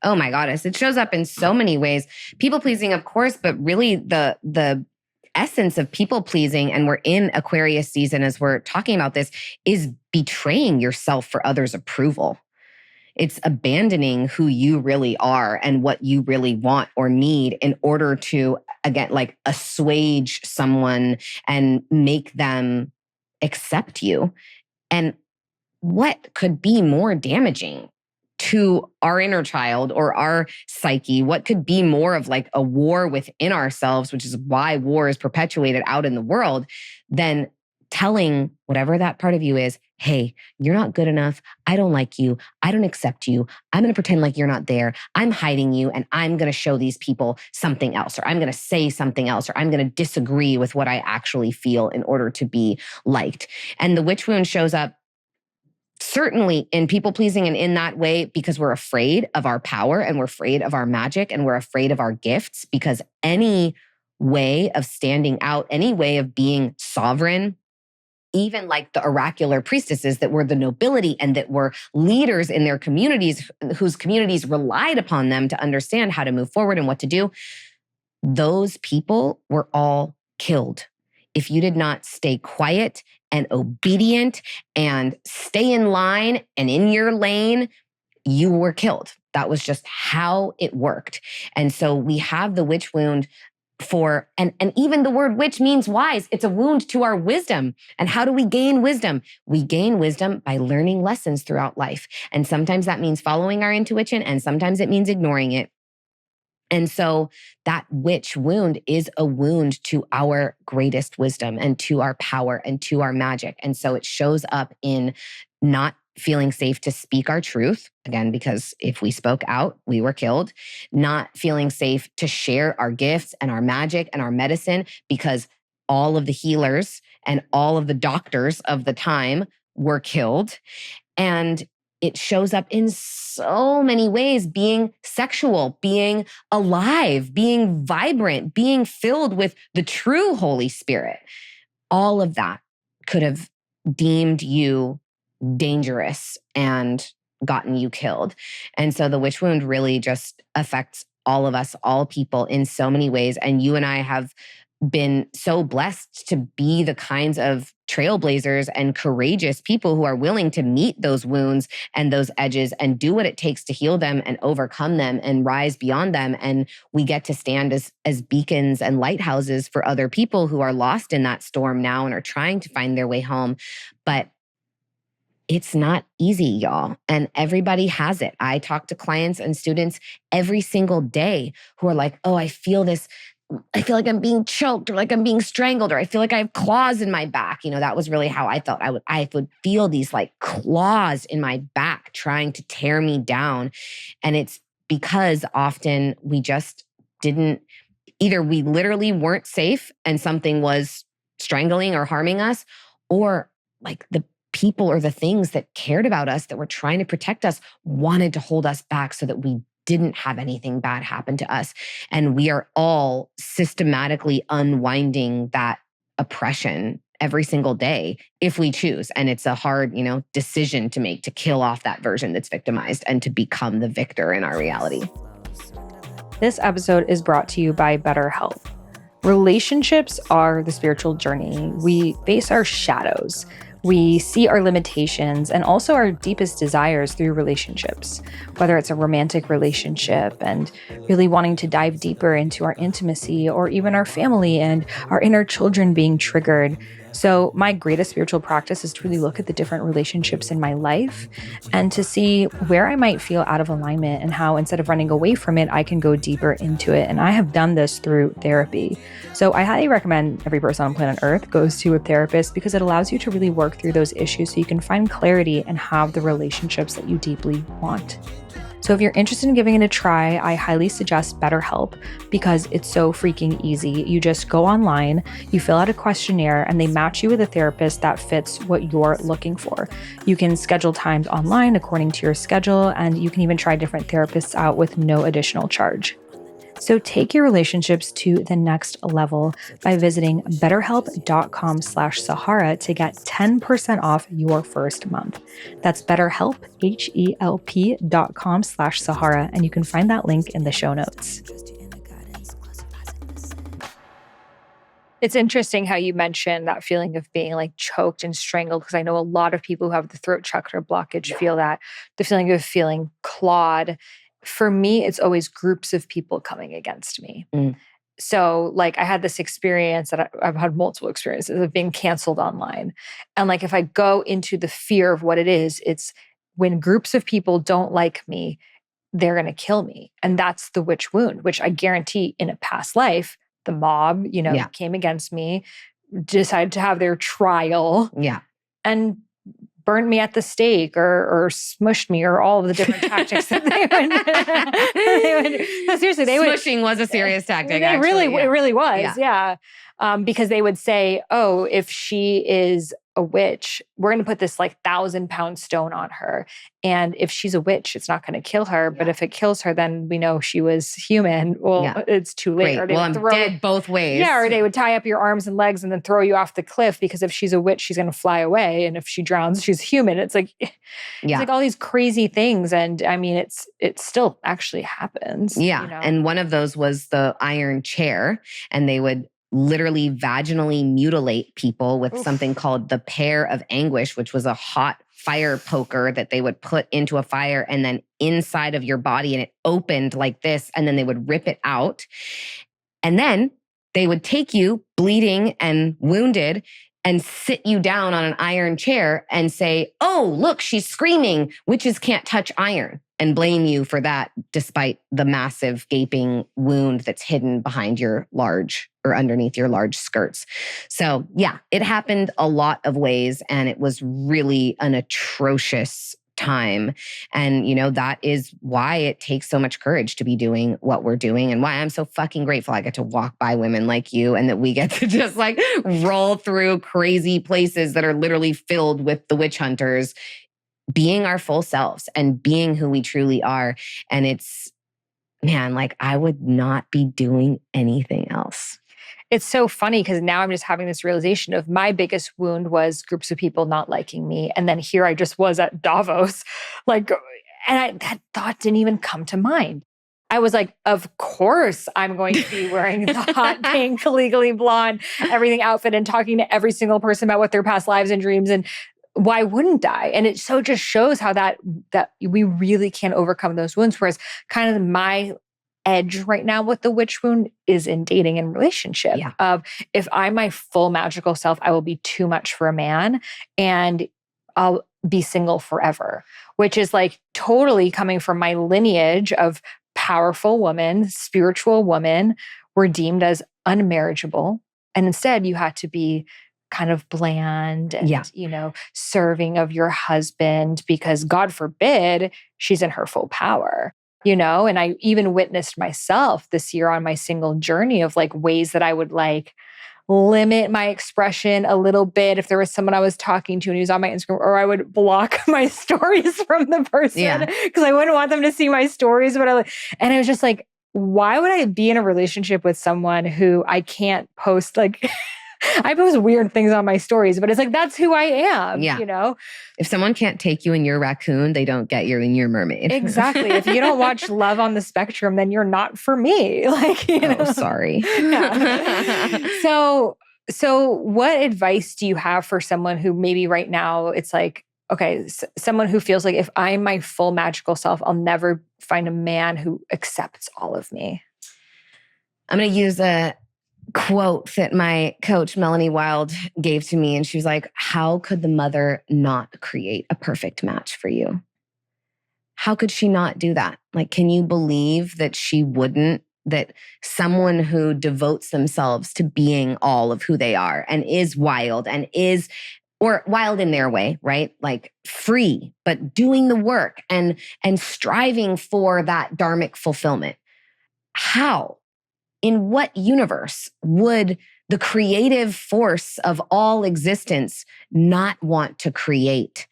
A: Oh my goddess. It shows up in so many ways. People pleasing, of course, but really the essence of people pleasing, and we're in Aquarius season as we're talking about this, is betraying yourself for others' approval. It's abandoning who you really are and what you really want or need in order to, again, like assuage someone and make them accept you. And what could be more damaging to our inner child or our psyche? What could be more of like a war within ourselves, which is why war is perpetuated out in the world, than telling whatever that part of you is, hey, you're not good enough. I don't like you. I don't accept you. I'm going to pretend like you're not there. I'm hiding you, and I'm going to show these people something else, or I'm going to say something else, or I'm going to disagree with what I actually feel in order to be liked. And the witch wound shows up certainly in people pleasing and in that way because we're afraid of our power and we're afraid of our magic and we're afraid of our gifts, because any way of standing out, any way of being sovereign, even like the oracular priestesses that were the nobility and that were leaders in their communities, whose communities relied upon them to understand how to move forward and what to do, those people were all killed. If you did not stay quiet and obedient and stay in line and in your lane, you were killed. That was just how it worked. And so we have the witch wound for, and even the word witch means wise. It's a wound to our wisdom. And how do we gain wisdom? We gain wisdom by learning lessons throughout life. And sometimes that means following our intuition, and sometimes it means ignoring it. And so that witch wound is a wound to our greatest wisdom and to our power and to our magic. And so it shows up in not feeling safe to speak our truth, again, because if we spoke out, we were killed. Not feeling safe to share our gifts and our magic and our medicine, because all of the healers and all of the doctors of the time were killed. And it shows up in so many ways, being sexual, being alive, being vibrant, being filled with the true Holy Spirit. All of that could have deemed you dangerous and gotten you killed. And so the witch wound really just affects all of us, all people, in so many ways. And you and I have been so blessed to be the kinds of trailblazers and courageous people who are willing to meet those wounds and those edges and do what it takes to heal them and overcome them and rise beyond them. And we get to stand as beacons and lighthouses for other people who are lost in that storm now and are trying to find their way home. But it's not easy, y'all. And everybody has it. I talk to clients and students every single day who are like, oh, I feel this. I feel like I'm being choked, or like I'm being strangled, or I feel like I have claws in my back. You know, that was really how I felt. I would feel these like claws in my back trying to tear me down. And it's because often we just didn't, either we literally weren't safe and something was strangling or harming us, or like the people or the things that cared about us, that were trying to protect us, wanted to hold us back so that we didn't have anything bad happen to us. And we are all systematically unwinding that oppression every single day if we choose. And it's a hard, decision to make, to kill off that version that's victimized and to become the victor in our reality.
C: This episode is brought to you by BetterHelp. Relationships are the spiritual journey. We face our shadows. We see our limitations and also our deepest desires through relationships, whether it's a romantic relationship and really wanting to dive deeper into our intimacy, or even our family and our inner children being triggered. So my greatest spiritual practice is to really look at the different relationships in my life and to see where I might feel out of alignment and how, instead of running away from it, I can go deeper into it. And I have done this through therapy. So I highly recommend every person on planet Earth goes to a therapist, because it allows you to really work through those issues so you can find clarity and have the relationships that you deeply want. So if you're interested in giving it a try, I highly suggest BetterHelp, because it's so freaking easy. You just go online, you fill out a questionnaire, and they match you with a therapist that fits what you're looking for. You can schedule times online according to your schedule, and you can even try different therapists out with no additional charge. So take your relationships to the next level by visiting betterhelp.com/Sahara to get 10% off your first month. That's BetterHelp, HELP.com/Sahara, and you can find that link in the show notes. It's interesting how you mentioned that feeling of being like choked and strangled, because I know a lot of people who have the throat chakra blockage feel that, the feeling of feeling clawed. For me, it's always groups of people coming against me. So like I had this experience that I've had multiple experiences of being canceled online. And like if I go into the fear of what it is, it's when groups of people don't like me, they're going to kill me. And that's the witch wound, which I guarantee in a past life, the mob, came against me, decided to have their trial. And burned me at the stake or smushed me, or all of the different tactics that they would. No, seriously,
A: Smushing was a serious tactic.
C: It really was. Yeah. Because they would say, oh, if she is a witch, we're going to put this like 1,000-pound stone on her. And if she's a witch, it's not going to kill her. But if it kills her, then we know she was human. Well, it's too late.
A: Or I'm dead both ways.
C: Yeah, or they would tie up your arms and legs and then throw you off the cliff, because if she's a witch, she's going to fly away. And if she drowns, she's human. It's like, it's like all these crazy things. And I mean, it still actually happens.
A: Yeah. And one of those was the iron chair. And they would literally vaginally mutilate people with something called the pear of anguish, which was a hot fire poker that they would put into a fire and then inside of your body, and it opened like this, and then they would rip it out. And then they would take you bleeding and wounded and sit you down on an iron chair and say, oh, look, she's screaming. Witches can't touch iron, and blame you for that, despite the massive gaping wound that's hidden behind your large or underneath your large skirts. So yeah, it happened a lot of ways, and it was really an atrocious time. And, that is why it takes so much courage to be doing what we're doing, and why I'm so fucking grateful I get to walk by women like you, and that we get to just like roll through crazy places that are literally filled with the witch hunters, being our full selves and being who we truly are. And it's, man, like I would not be doing anything else.
C: It's so funny because now I'm just having this realization of my biggest wound was groups of people not liking me. And then here I just was at Davos, that thought didn't even come to mind. I was like, of course I'm going to be wearing the hot pink, legally blonde, everything outfit and talking to every single person about what their past lives and dreams, and why wouldn't I? And it so just shows how that we really can overcome those wounds. Whereas kind of my edge right now with the witch wound is in dating and relationship. Of if I'm my full magical self, I will be too much for a man and I'll be single forever, which is like totally coming from my lineage of powerful woman, spiritual woman, were deemed as unmarriageable. And instead you had to be kind of bland and, serving of your husband, because God forbid she's in her full power. And I even witnessed myself this year on my single journey of like ways that I would like limit my expression a little bit if there was someone I was talking to and he was on my Instagram, or I would block my stories from the person because I wouldn't want them to see my stories. And I was just like, why would I be in a relationship with someone who I can't post like I post weird things on my stories, but it's like, that's who I am,
A: Yeah.
C: you know?
A: If someone can't take you in your raccoon, they don't get you in your mermaid.
C: Exactly. If you don't watch Love on the Spectrum, then you're not for me. Like, you know?
A: Sorry.
C: Yeah. So what advice do you have for someone who maybe right now it's like, okay, someone who feels like if I'm my full magical self, I'll never find a man who accepts all of me?
A: I'm going to use a quote that my coach, Melanie Wild, gave to me. And she was like, how could the mother not create a perfect match for you? How could she not do that? Like, can you believe that she wouldn't? That someone who devotes themselves to being all of who they are and is wild and is, or wild in their way, right? Like free, but doing the work and striving for that dharmic fulfillment. How? In what universe would the creative force of all existence not want to create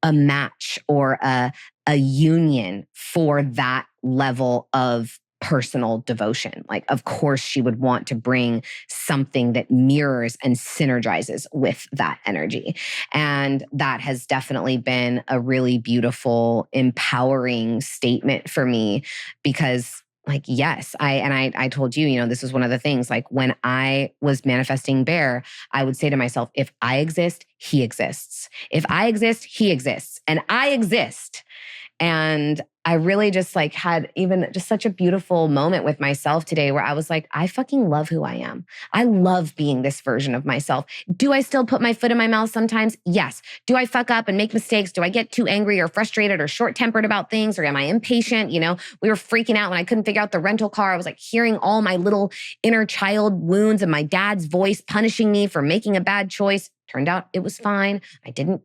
A: a match or a union for that level of personal devotion? Like, of course, she would want to bring something that mirrors and synergizes with that energy. And that has definitely been a really beautiful, empowering statement for me because like, yes, I told you, you know, this was one of the things, like when I was manifesting Bear, I would say to myself, if I exist, he exists. If I exist, he exists. And I exist. And I really just like had even just such a beautiful moment with myself today where I was like, I fucking love who I am. I love being this version of myself. Do I still put my foot in my mouth sometimes? Yes. Do I fuck up and make mistakes? Do I get too angry or frustrated or short-tempered about things? Or am I impatient? You know, we were freaking out when I couldn't figure out the rental car. I was like hearing all my little inner child wounds and my dad's voice punishing me for making a bad choice. Turned out it was fine. I didn't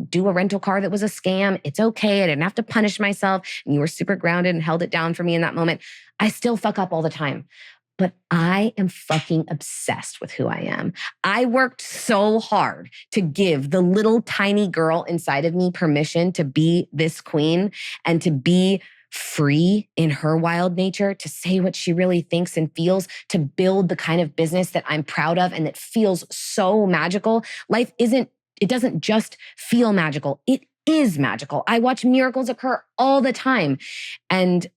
A: do a rental car that was a scam. It's okay. I didn't have to punish myself. And you were super grounded and held it down for me in that moment. I still fuck up all the time, but I am fucking obsessed with who I am. I worked so hard to give the little tiny girl inside of me permission to be this queen and to be free in her wild nature, to say what she really thinks and feels, to build the kind of business that I'm proud of and that feels so magical. Life it doesn't just feel magical. It is magical. I watch miracles occur all the time. And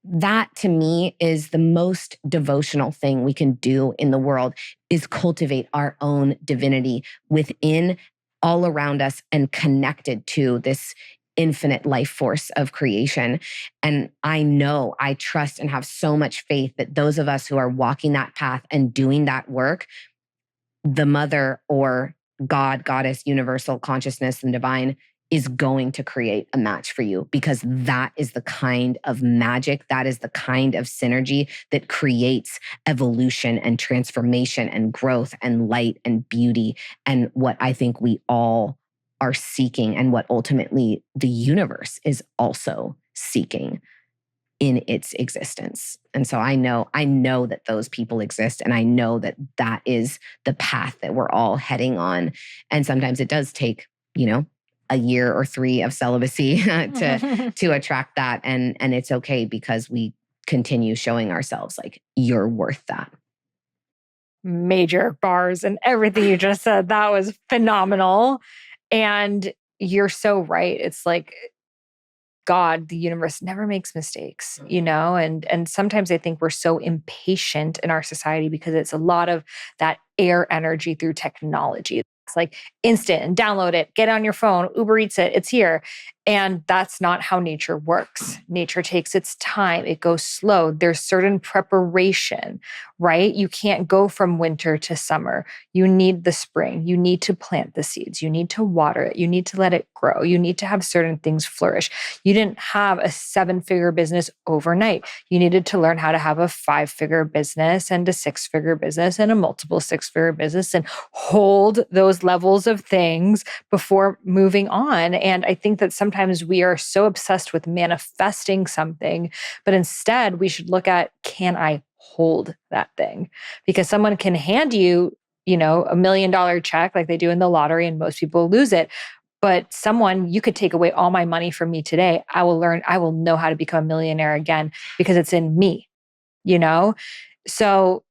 A: that to me is the most devotional thing we can do in the world, is cultivate our own divinity within, all around us, and connected to this infinite life force of creation. And I know, I trust and have so much faith that those of us who are walking that path and doing that work, the mother or God, goddess, universal consciousness, and divine is going to create a match for you, because that is the kind of magic, that is the kind of synergy that creates evolution and transformation and growth and light and beauty, and what I think we all are seeking and what ultimately the universe is also seeking in its existence. And so I know that those people exist, and I know that that is the path that we're all heading on. And sometimes it does take, you know, a year or 3 of celibacy to attract that. And it's okay, because we continue showing ourselves like, you're worth that.
C: Major bars and everything you just said. That was phenomenal. And you're so right. It's like, God, the universe never makes mistakes, you know? And sometimes I think we're so impatient in our society because it's a lot of that air energy through technology. It's like instant and download it, get on your phone, Uber Eats it, it's here. And that's not how nature works. Nature takes its time. It goes slow. There's certain preparation, right? You can't go from winter to summer. You need the spring. You need to plant the seeds. You need to water it. You need to let it grow. You need to have certain things flourish. You didn't have a 7-figure business overnight. You needed to learn how to have a 5-figure business and a 6-figure business and a multiple 6-figure business and hold those levels of things before moving on. And I think that sometimes we are so obsessed with manifesting something, but instead we should look at, can I hold that thing? Because someone can hand you, you know, $1 million check like they do in the lottery, and most people lose it. But you could take away all my money from me today. I will know how to become a millionaire again because it's in me, you know? So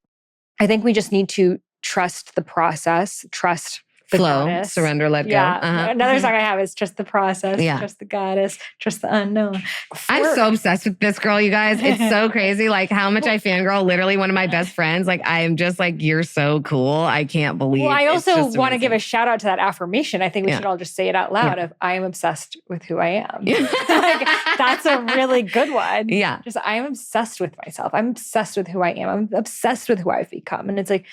C: I think we just need to trust the process, trust the
A: Flow,
C: goddess.
A: surrender, let go.
C: Yeah. Another song I have is trust the process,
A: Yeah.
C: trust the goddess, trust the unknown.
A: I'm so obsessed with this girl, you guys. It's so crazy. Like how much I fangirl. Literally one of my best friends. Like I am just like, you're so cool. I can't believe.
C: Well, I
A: It's
C: also
A: just
C: want to give a
A: amazing.
C: shout out to that affirmation. I think we should all just say it out loud of I am obsessed with who I am. Like, that's a really good one.
A: Yeah.
C: Just I am obsessed with myself. I'm obsessed with who I am. I'm obsessed with who I've become. And it's like,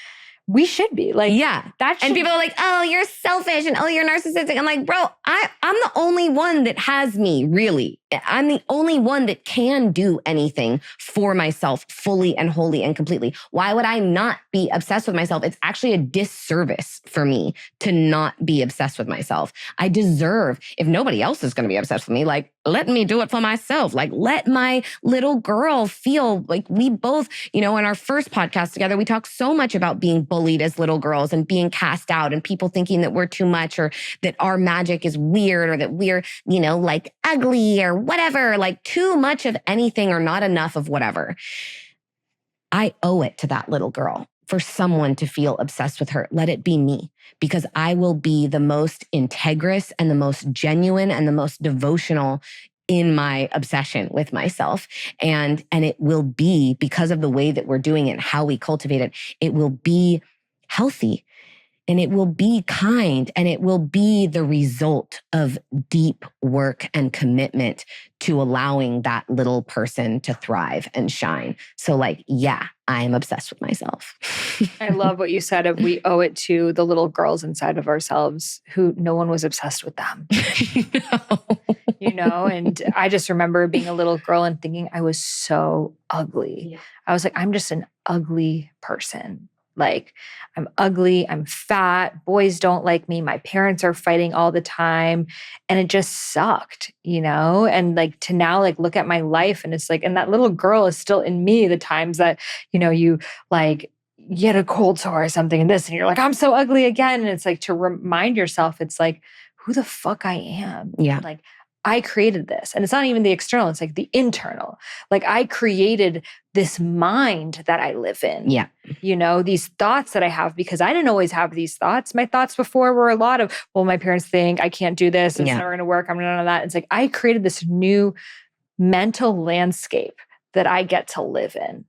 C: we should be like, that should,
A: and people are like, oh, you're selfish and oh, you're narcissistic. I'm like, bro, I'm the only one that has me, really. I'm the only one that can do anything for myself fully and wholly and completely. Why would I not be obsessed with myself? It's actually a disservice for me to not be obsessed with myself. I deserve, if nobody else is going to be obsessed with me, like, let me do it for myself. Like, let my little girl feel like we both, in our first podcast together, we talked so much about being bullied as little girls and being cast out and people thinking that we're too much or that our magic is weird or that we're, like ugly or whatever, like too much of anything or not enough of whatever. I owe it to that little girl for someone to feel obsessed with her. Let it be me, because I will be the most integrous and the most genuine and the most devotional in my obsession with myself. And it will be, because of the way that we're doing it and how we cultivate it, it will be healthy. And it will be kind, and it will be the result of deep work and commitment to allowing that little person to thrive and shine. So like, yeah, I am obsessed with myself.
C: I love what you said of we owe it to the little girls inside of ourselves who no one was obsessed with them. And I just remember being a little girl and thinking I was so ugly. Yeah. I was like, I'm just an ugly person. Like, I'm ugly, I'm fat, boys don't like me, my parents are fighting all the time. And it just sucked, And like to now like look at my life and it's like, and that little girl is still in me, the times that, you like get a cold sore or something and this, and you're like, I'm so ugly again. And it's like to remind yourself, it's like, who the fuck I am.
A: Yeah.
C: Like, I created this. And it's not even the external, it's like the internal. Like I created this mind that I live in.
A: Yeah.
C: These thoughts that I have, because I didn't always have these thoughts. My thoughts before were a lot of, well, my parents think I can't do this. It's never going to work. I'm none of that. It's like, I created this new mental landscape that I get to live in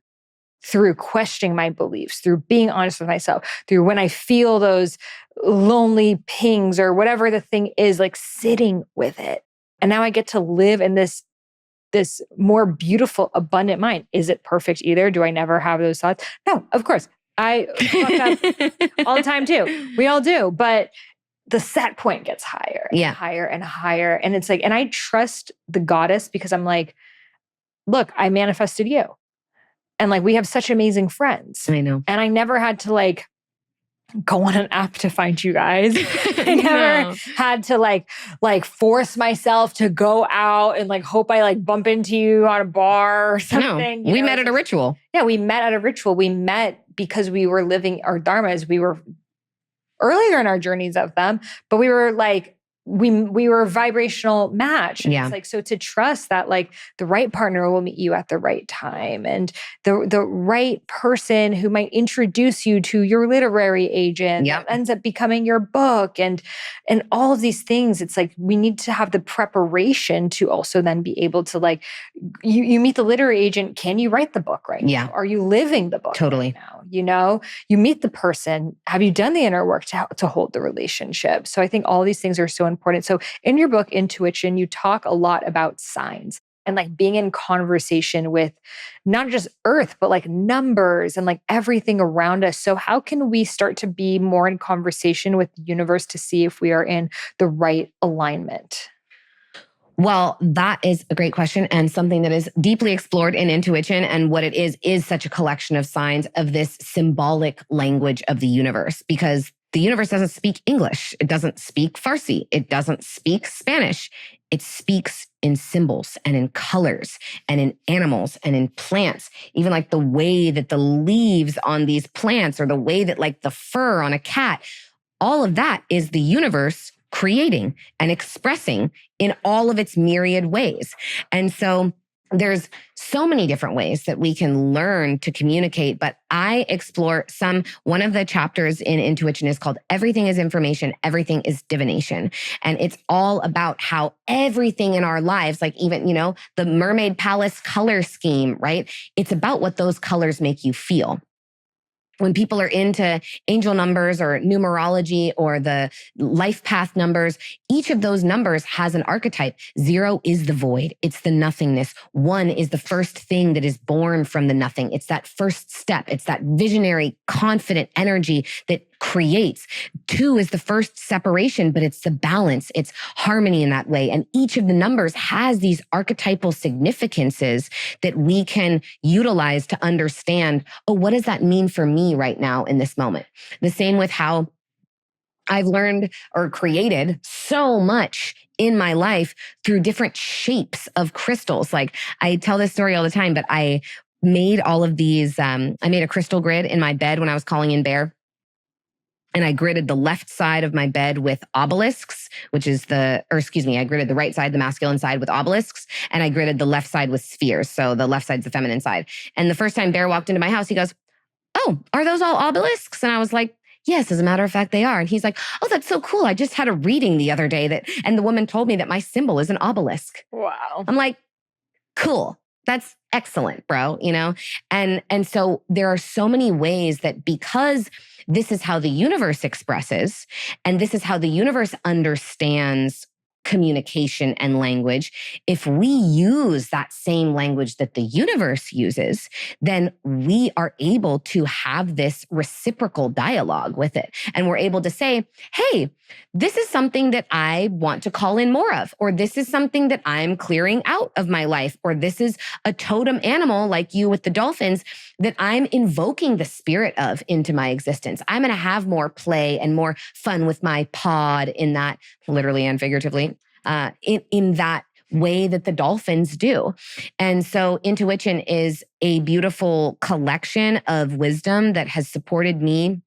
C: through questioning my beliefs, through being honest with myself, through when I feel those lonely pings or whatever the thing is, like sitting with it. And now I get to live in this more beautiful, abundant mind. Is it perfect either? Do I never have those thoughts? No, of course. I fuck up all the time too. We all do. But the set point gets higher and higher and higher. And it's like, and I trust the goddess because I'm like, look, I manifested you. And like, we have such amazing friends.
A: I know.
C: And I never had to like go on an app to find you guys. I never had to like force myself to go out and like hope I like bump into you on a bar or something.
A: No, we met at a ritual.
C: Yeah, we met at a ritual. We met because we were living our dharmas. We were earlier in our journeys of them, but we were like, we were a vibrational match. And it's like, so to trust that like the right partner will meet you at the right time, and the right person who might introduce you to your literary agent that ends up becoming your book, and all of these things. It's like, we need to have the preparation to also then be able to like, you meet the literary agent. Can you write the book right now? Are you living the book
A: totally
C: right now? You meet the person. Have you done the inner work to hold the relationship? So I think all these things are so important. So in your book, Intuition, you talk a lot about signs and like being in conversation with not just earth, but like numbers and like everything around us. So how can we start to be more in conversation with the universe to see if we are in the right alignment?
A: Well, that is a great question, and something that is deeply explored in Intuition. And what it is such a collection of signs of this symbolic language of the universe, because the universe doesn't speak English. It doesn't speak Farsi. It doesn't speak Spanish. It speaks in symbols and in colors and in animals and in plants. Even like the way that the leaves on these plants, or the way that like the fur on a cat, all of that is the universe creating and expressing in all of its myriad ways. And so there's so many different ways that we can learn to communicate, but I explore one of the chapters in Intuition is called Everything is Information, Everything is Divination. And it's all about how everything in our lives, like even, the Mermaid Palace color scheme, right? It's about what those colors make you feel. When people are into angel numbers or numerology or the life path numbers, each of those numbers has an archetype. 0 is the void. It's the nothingness. 1 is the first thing that is born from the nothing. It's that first step. It's that visionary, confident energy that creates. 2 is the first separation, but it's the balance. It's harmony in that way. And each of the numbers has these archetypal significances that we can utilize to understand, oh, what does that mean for me right now in this moment? The same with how I've learned or created so much in my life through different shapes of crystals. Like I tell this story all the time, but I made all of these, I made a crystal grid in my bed when I was calling in Bear. And I gridded the left side of my bed with obelisks, I gridded the right side, the masculine side with obelisks, and I gridded the left side with spheres. So the left side's the feminine side. And the first time Bear walked into my house, he goes, "Oh, are those all obelisks?" And I was like, "Yes, as a matter of fact, they are." And he's like, "Oh, that's so cool. I just had a reading the other day and the woman told me that my symbol is an obelisk."
C: Wow.
A: I'm like, cool. That's excellent, bro. And so there are so many ways that because this is how the universe expresses, and this is how the universe understands communication and language, if we use that same language that the universe uses, then we are able to have this reciprocal dialogue with it. And we're able to say, hey, this is something that I want to call in more of, or this is something that I'm clearing out of my life, or this is a totem animal like you with the dolphins that I'm invoking the spirit of into my existence. I'm going to have more play and more fun with my pod in that, literally and figuratively, in that way that the dolphins do. And so Intuition is a beautiful collection of wisdom that has supported me.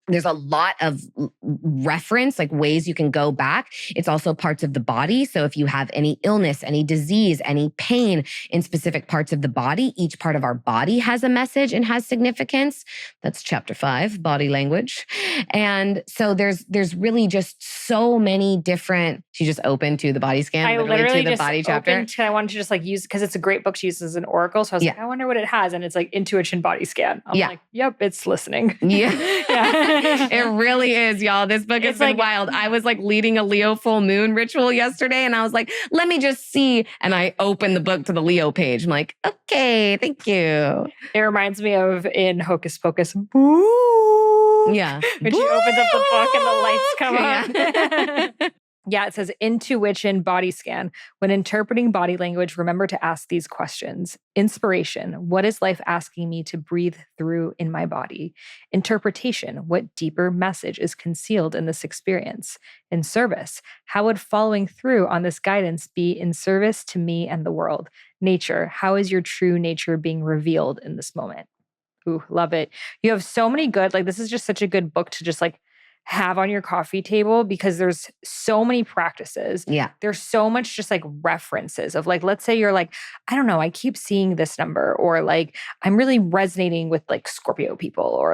A: There's a lot of reference, like ways you can go back. It's also parts of the body. So if you have any illness, any disease, any pain in specific parts of the body, each part of our body has a message and has significance. That's chapter 5, body language. And so there's really just so many different, she just opened to the body scan,
C: I literally
A: to the
C: just
A: body chapter.
C: I wanted to just use, because it's a great book to use as an oracle. So I was like, I wonder what it has. And it's like Intuition body scan. I'm like, yep, it's listening.
A: Yeah.
C: Yeah.
A: It really is, y'all. This book has been wild. I was like leading a Leo full moon ritual yesterday and I was like, let me just see. And I opened the book to the Leo page. I'm like, okay, thank you.
C: It reminds me of in Hocus Pocus. Boo!
A: Yeah.
C: When she opens up the book and the lights come on. Yeah, it says Intuition body scan. When interpreting body language, remember to ask these questions. Inspiration. What is life asking me to breathe through in my body? Interpretation. What deeper message is concealed in this experience? In service. How would following through on this guidance be in service to me and the world? Nature. How is your true nature being revealed in this moment? Ooh, love it. You have so many good, this is just such a good book to just have on your coffee table because there's so many practices.
A: Yeah.
C: There's so much just references of let's say you're I don't know, I keep seeing this number, or I'm really resonating with Scorpio people, or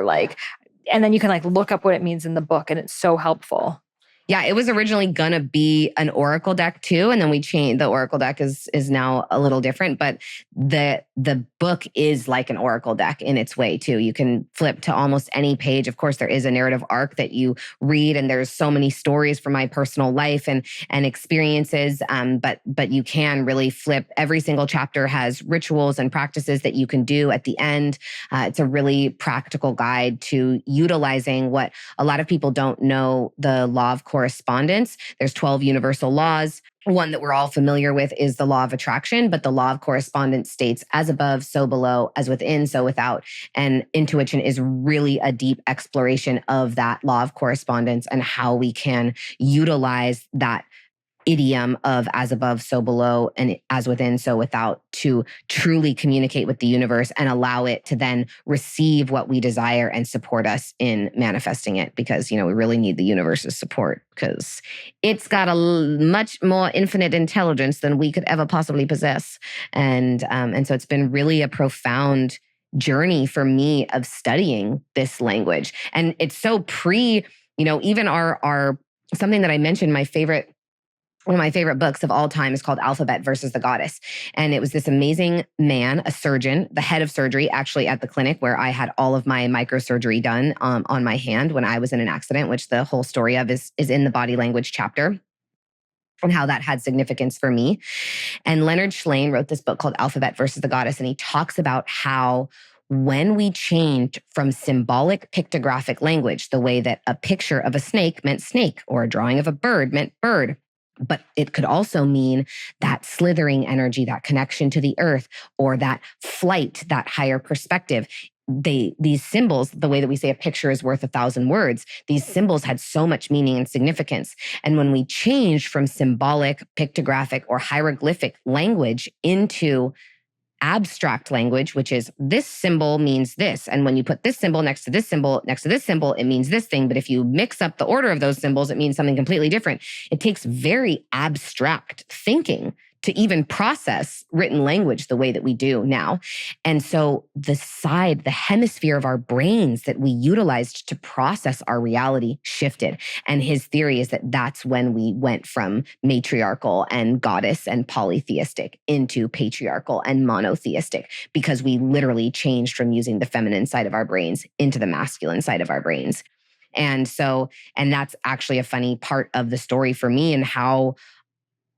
C: and then you can look up what it means in the book, and it's so helpful.
A: Yeah, it was originally gonna be an oracle deck too, and then we changed. The oracle deck is now a little different, but the book is like an oracle deck in its way too. You can flip to almost any page. Of course, there is a narrative arc that you read, and there's so many stories from my personal life and experiences. But you can really flip. Every single chapter has rituals and practices that you can do at the end. It's a really practical guide to utilizing what a lot of people don't know: the law of correspondence. There's 12 universal laws. One that we're all familiar with is the law of attraction, but the law of correspondence states as above, so below, as within, so without. And Intuition is really a deep exploration of that law of correspondence and how we can utilize that idiom of as above, so below, and as within, so without, to truly communicate with the universe and allow it to then receive what we desire and support us in manifesting it. Because, we really need the universe's support because it's got a much more infinite intelligence than we could ever possibly possess. And so it's been really a profound journey for me of studying this language. And it's so even our something that I mentioned, one of my favorite books of all time is called Alphabet versus the Goddess. And it was this amazing man, a surgeon, the head of surgery, actually at the clinic where I had all of my microsurgery done on my hand when I was in an accident, which the whole story of is in the body language chapter, and how that had significance for me. And Leonard Shlain wrote this book called Alphabet versus the Goddess. And he talks about how when we changed from symbolic pictographic language, the way that a picture of a snake meant snake or a drawing of a bird meant bird, but it could also mean that slithering energy, that connection to the earth, or that flight, that higher perspective. These symbols, the way that we say a picture is worth 1,000 words, these symbols had so much meaning and significance. And when we changed from symbolic, pictographic, or hieroglyphic language into abstract language, which is this symbol means this. And when you put this symbol next to this symbol, next to this symbol, it means this thing. But if you mix up the order of those symbols, it means something completely different. It takes very abstract thinking to even process written language the way that we do now. And so the hemisphere of our brains that we utilized to process our reality shifted. And his theory is that that's when we went from matriarchal and goddess and polytheistic into patriarchal and monotheistic, because we literally changed from using the feminine side of our brains into the masculine side of our brains. And that's actually a funny part of the story for me, and how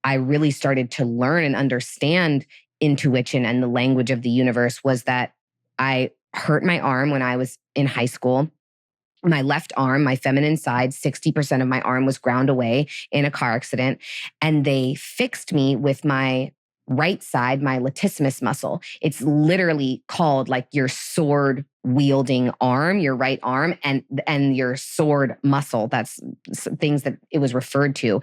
A: I really started to learn and understand intuition and the language of the universe, was that I hurt my arm when I was in high school. My left arm, my feminine side, 60% of my arm was ground away in a car accident. And they fixed me with my right side, my latissimus muscle. It's literally called like your sword wielding arm, your right arm, and your sword muscle. That's things that it was referred to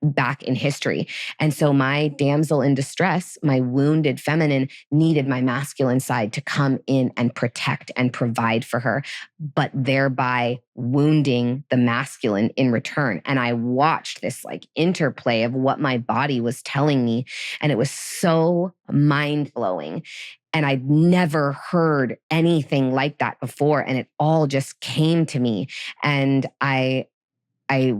A: back in history. And so my damsel in distress, my wounded feminine, needed my masculine side to come in and protect and provide for her, but thereby wounding the masculine in return. And I watched this like interplay of what my body was telling me. And it was so mind-blowing. And I'd never heard anything like that before. And it all just came to me. And I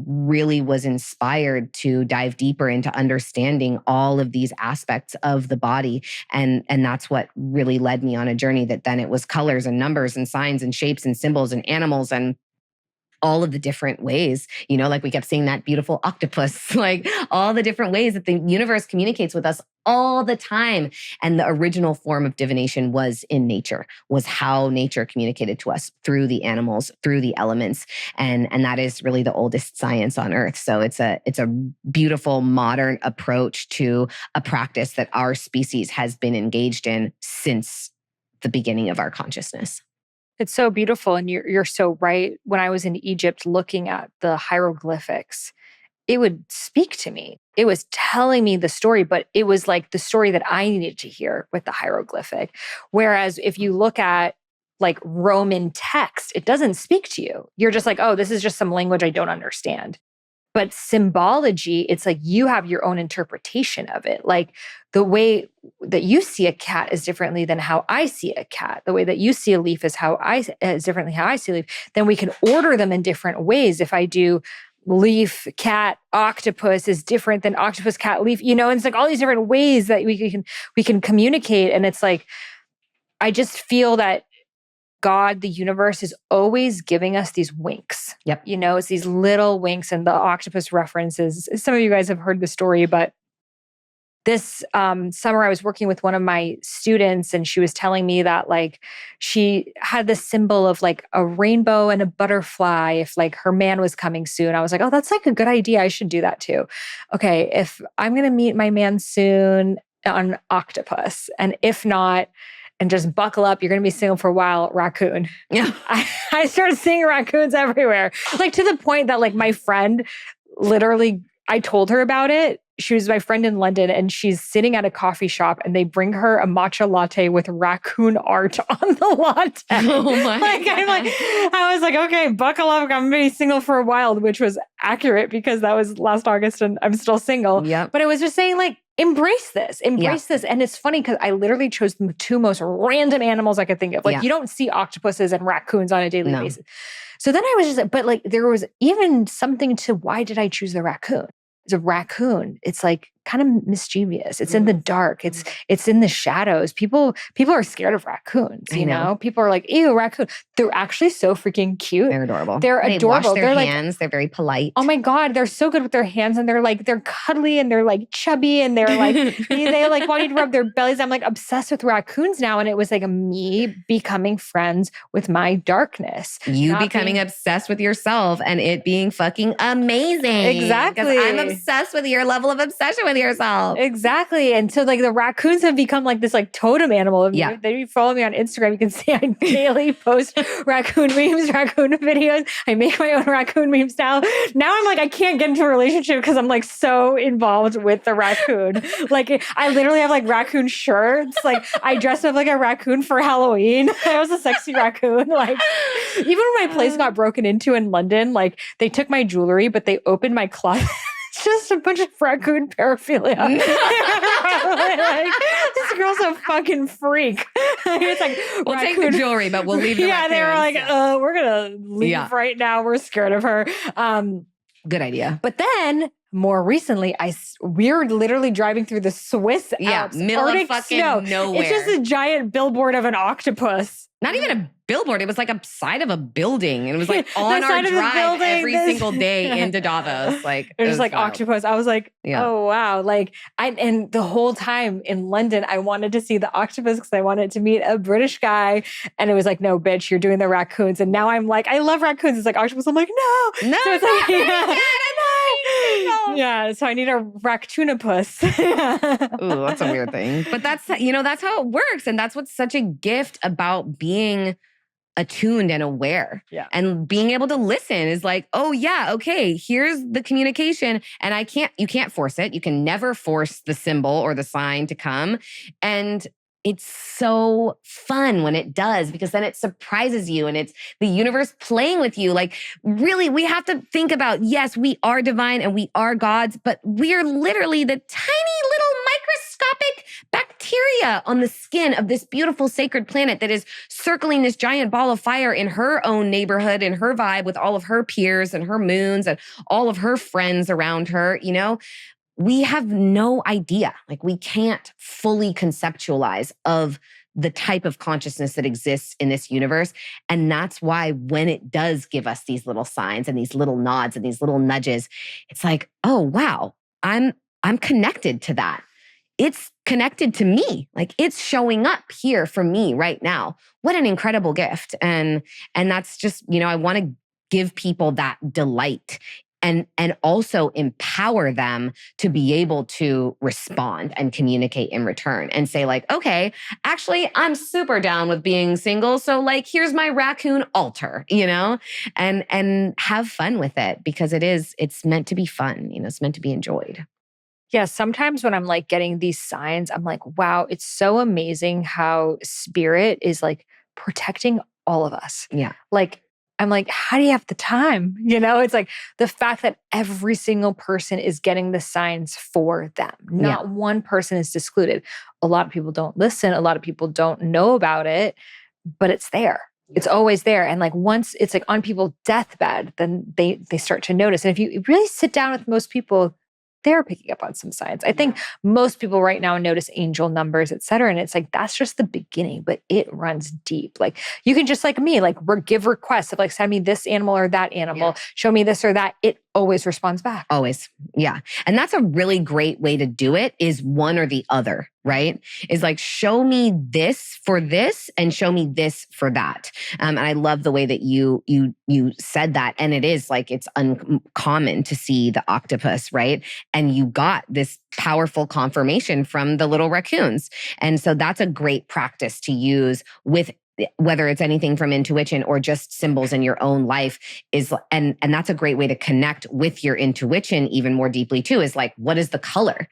A: really was inspired to dive deeper into understanding all of these aspects of the body. And that's what really led me on a journey that then it was colors and numbers and signs and shapes and symbols and animals and all of the different ways, like we kept seeing that beautiful octopus, like all the different ways that the universe communicates with us all the time. And the original form of divination was in nature, was how nature communicated to us through the animals, through the elements. And that is really the oldest science on earth. So it's a beautiful modern approach to a practice that our species has been engaged in since the beginning of our consciousness.
C: It's so beautiful. And you're so right. When I was in Egypt looking at the hieroglyphics, it would speak to me. It was telling me the story, but it was like the story that I needed to hear with the hieroglyphic. Whereas if you look at like Roman text, it doesn't speak to you. You're just like, oh, this is just some language I don't understand. But symbology, it's like you have your own interpretation of it. Like the way that you see a cat is differently than how I see a cat. The way that you see a leaf is differently how I see a leaf. Then we can order them in different ways. If I do leaf, cat, octopus is different than octopus, cat, leaf, and it's like all these different ways that we can communicate. And it's like, I just feel that God, the universe, is always giving us these winks.
A: Yep.
C: It's these little winks, and the octopus references. Some of you guys have heard the story, but this summer I was working with one of my students, and she was telling me that like she had this symbol of like a rainbow and a butterfly if like her man was coming soon. I was like, oh, that's like a good idea. I should do that too. Okay, if I'm going to meet my man soon on octopus, and if not, and just buckle up, you're going to be single for a while, raccoon.
A: Yeah.
C: I started seeing raccoons everywhere. Like to the point that like my friend, literally, I told her about it she was my friend in London and she's sitting at a coffee shop and they bring her a matcha latte with raccoon art on the latte.
A: Oh my
C: I was like, okay, buckle up. I'm going to be single for a while, which was accurate because that was last August and I'm still single.
A: Yep.
C: But it was just saying like, embrace this. And it's funny because I literally chose the two most random animals I could think of. Like you don't see octopuses and raccoons on a daily basis. So then I was just, but like there was even something to why did I choose the raccoon? It's a raccoon. It's like kind of mischievous. It's in the dark. It's in the shadows. People are scared of raccoons, you know? People are like, ew, raccoon. They're actually so freaking cute.
A: They're adorable.
C: They're adorable.
A: Wash their
C: they're
A: hands. They're very polite.
C: Oh my God, they're so good with their hands and they're cuddly and they're like chubby and they're like, they like want you to rub their bellies. I'm like obsessed with raccoons now. And it was like me becoming friends with my darkness.
A: You becoming obsessed with yourself and it being fucking amazing.
C: Exactly.
A: Because I'm obsessed with your level of obsession with yourself.
C: Exactly. And so like the raccoons have become like this like totem animal.
A: Yeah.
C: If you follow me on Instagram, you can see I daily post raccoon memes, raccoon videos. I make my own raccoon memes now. Now I'm like, I can't get into a relationship because I'm like so involved with the raccoon. Like I literally have like raccoon shirts. Like I dressed up like a raccoon for Halloween. I was a sexy raccoon. Like even when my place got broken into in London, like they took my jewelry, but they opened my closet. Just a bunch of raccoon paraphilia. Like, this girl's a fucking freak. It's like,
A: we'll take the jewelry, but we'll leave the raccoons.
C: They were like, we're going to leave right now. We're scared of her.
A: Good idea.
C: But then more recently, we're literally driving through the Swiss Alps.
A: Middle
C: Arctic
A: of fucking
C: snow.
A: nowhere.
C: It's just a giant billboard of an octopus.
A: Not even a billboard. It was like a side of a building. And it was like on
C: The
A: our
C: side of the
A: drive
C: building,
A: every single day into Davos. Like
C: it was like
A: wild.
C: octopus. I was like, oh wow. Like and the whole time in London, I wanted to see the octopus because I wanted to meet a British guy. And it was like, no, bitch, you're doing the raccoons. And now I'm like, I love raccoons. It's like octopus. I'm like, no. So it's like, yeah, so I need a raccoonopus.
A: Ooh, that's a weird thing. But that's how it works. And that's what's such a gift about being attuned and aware.
C: Yeah.
A: And being able to listen is like, oh yeah, okay, here's the communication. And you can't force it. You can never force the symbol or the sign to come. And it's so fun when it does because then it surprises you and it's the universe playing with you. Like really, we have to think about, yes, we are divine and we are gods, but we are literally the tiny little microscopic bacteria on the skin of this beautiful sacred planet that is circling this giant ball of fire in her own neighborhood, in her vibe with all of her peers and her moons and all of her friends around her, you know? We have no idea. Like we can't fully conceptualize of the type of consciousness that exists in this universe. And that's why when it does give us these little signs and these little nods and these little nudges, it's like, oh, wow, I'm connected to that. It's connected to me. Like it's showing up here for me right now. What an incredible gift. And that's just, I want to give people that delight and also empower them to be able to respond and communicate in return and say like, okay, actually, I'm super down with being single. So like, here's my raccoon altar, and have fun with it because it's meant to be fun. It's meant to be enjoyed.
C: Yeah, sometimes when I'm like getting these signs, I'm like, wow, it's so amazing how spirit is like protecting all of us.
A: Yeah.
C: Like, I'm like, how do you have the time? It's like the fact that every single person is getting the signs for them. Not one person is excluded. A lot of people don't listen. A lot of people don't know about it, but it's there. It's always there. And like once it's like on people's deathbed, then they start to notice. And if you really sit down with most people, they're picking up on some signs. I think most people right now notice angel numbers, et cetera. And it's like, that's just the beginning, but it runs deep. Like you can just like me, like give requests of like, send me this animal or that animal, show me this or that. It always responds back.
A: Always. Yeah. And that's a really great way to do it is one or the other, right? Is like, show me this for this and show me this for that. And I love the way that you said that. And it is like, it's uncommon to see the octopus, right? And you got this powerful confirmation from the little raccoons. And so that's a great practice to use with whether it's anything from intuition or just symbols in your own life and that's a great way to connect with your intuition even more deeply too, is like, what is the color?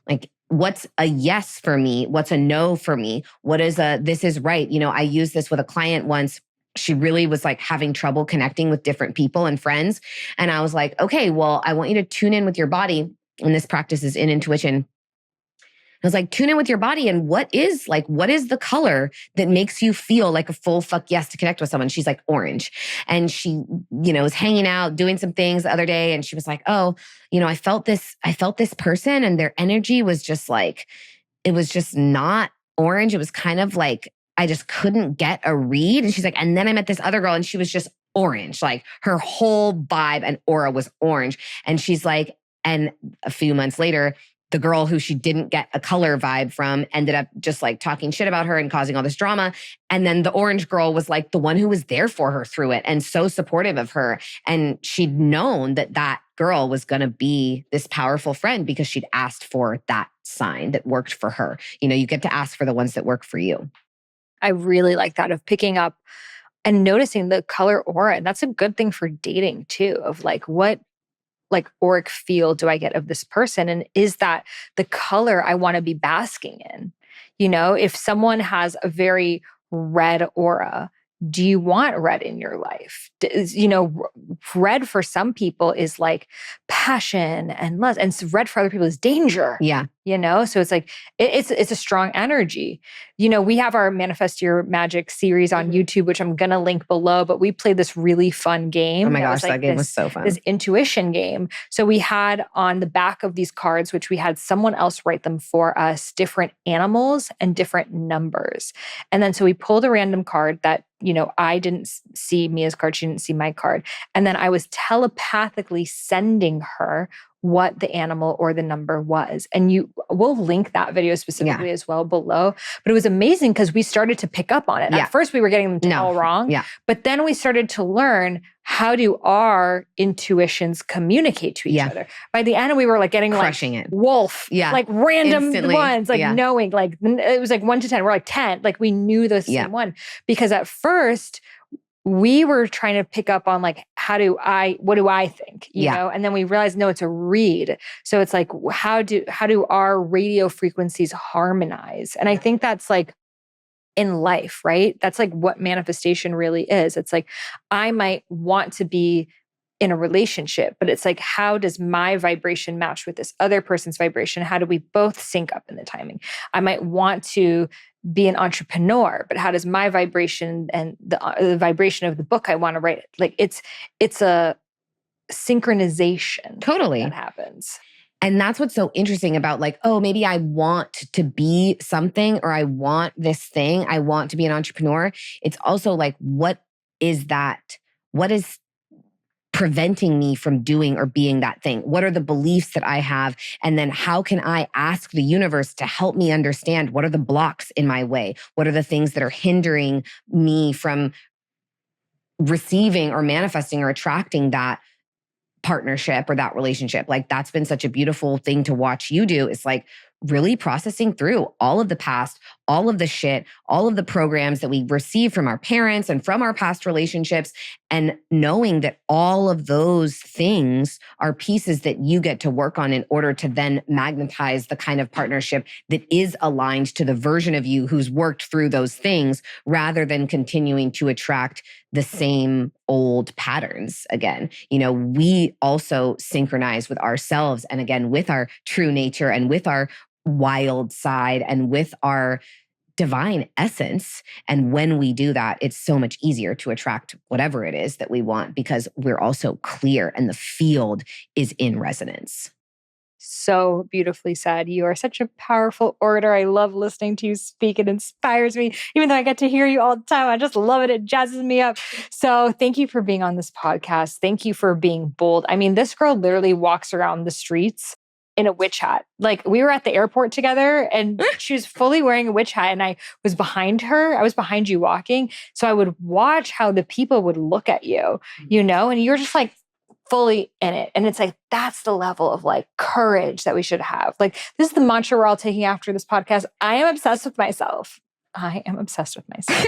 A: Like, what's a yes for me? What's a no for me? What is this is right? I used this with a client once. She really was like having trouble connecting with different people and friends. And I was like, okay, well, I want you to tune in with your body. And this practice is in intuition. I was like, tune in with your body and what is the color that makes you feel like a full fuck yes to connect with someone? She's like, orange. And she, was hanging out, doing some things the other day. And she was like, oh, I felt this person and their energy was just like, it was just not orange. It was kind of like, I just couldn't get a read. And she's like, and then I met this other girl and she was just orange. Like her whole vibe and aura was orange. And she's like, and a few months later, the girl who she didn't get a color vibe from ended up just like talking shit about her and causing all this drama. And then the orange girl was like the one who was there for her through it and so supportive of her. And she'd known that girl was going to be this powerful friend because she'd asked for that sign that worked for her. You get to ask for the ones that work for you.
C: I really like that, of picking up and noticing the color aura. And that's a good thing for dating too, of like, what like auric feel do I get of this person? And is that the color I want to be basking in? If someone has a very red aura, do you want red in your life? Red for some people is like passion and lust, and red for other people is danger.
A: Yeah.
C: So it's like, it's a strong energy. We have our Manifest Your Magic series on YouTube, which I'm going to link below, but we played this really fun game.
A: Oh my gosh, that game was so fun.
C: This intuition game. So we had on the back of these cards, which we had someone else write them for us, different animals and different numbers. And then so we pulled a random card that, I didn't see Mia's card, she didn't see my card. And then I was telepathically sending her what the animal or the number was. And we'll link that video specifically as well below. But it was amazing because we started to pick up on it. At first we were getting them all wrong.
A: Yeah.
C: But then we started to learn, how do our intuitions communicate to each other? By the end, we were like getting
A: crushing
C: like
A: it.
C: wolf, like random
A: Instantly.
C: ones, like knowing, like it was like 1 to 10. We're like 10, like we knew the same one. Because at first we were trying to pick up on like, what do I think? You know? And then we realized, no, it's a read. So it's like, how do our radio frequencies harmonize? And I think that's like in life, right? That's like what manifestation really is. It's like, I might want to be in a relationship, but it's like, how does my vibration match with this other person's vibration? How do we both sync up in the timing? I might want to be an entrepreneur, but how does my vibration and the vibration of the book I want to write? Like it's a synchronization.
A: Totally.
C: That happens.
A: And that's what's so interesting about like, oh, maybe I want to be something, or I want this thing. I want to be an entrepreneur. It's also like, what is that? What is preventing me from doing or being that thing? What are the beliefs that I have? And then how can I ask the universe to help me understand what are the blocks in my way? What are the things that are hindering me from receiving or manifesting or attracting that partnership or that relationship? Like that's been such a beautiful thing to watch you do. It's like really processing through all of the past, all of the shit, all of the programs that we receive from our parents and from our past relationships, and knowing that all of those things are pieces that you get to work on in order to then magnetize the kind of partnership that is aligned to the version of you who's worked through those things, rather than continuing to attract the same old patterns again. We also synchronize with ourselves, and again, with our true nature and with our wild side and with our divine essence. And when we do that, it's so much easier to attract whatever it is that we want, because we're also clear and the field is in resonance.
C: So beautifully said. You are such a powerful orator. I love listening to you speak. It inspires me. Even though I get to hear you all the time, I just love it. It jazzes me up. So thank you for being on this podcast. Thank you for being bold. I mean, this girl literally walks around the streets in a witch hat. Like we were at the airport together and she was fully wearing a witch hat and I was behind her. I was behind you walking. So I would watch how the people would look at you, and you're just like fully in it. And it's like, that's the level of like courage that we should have. Like this is the mantra we're all taking after this podcast. I am obsessed with myself. I am obsessed with myself.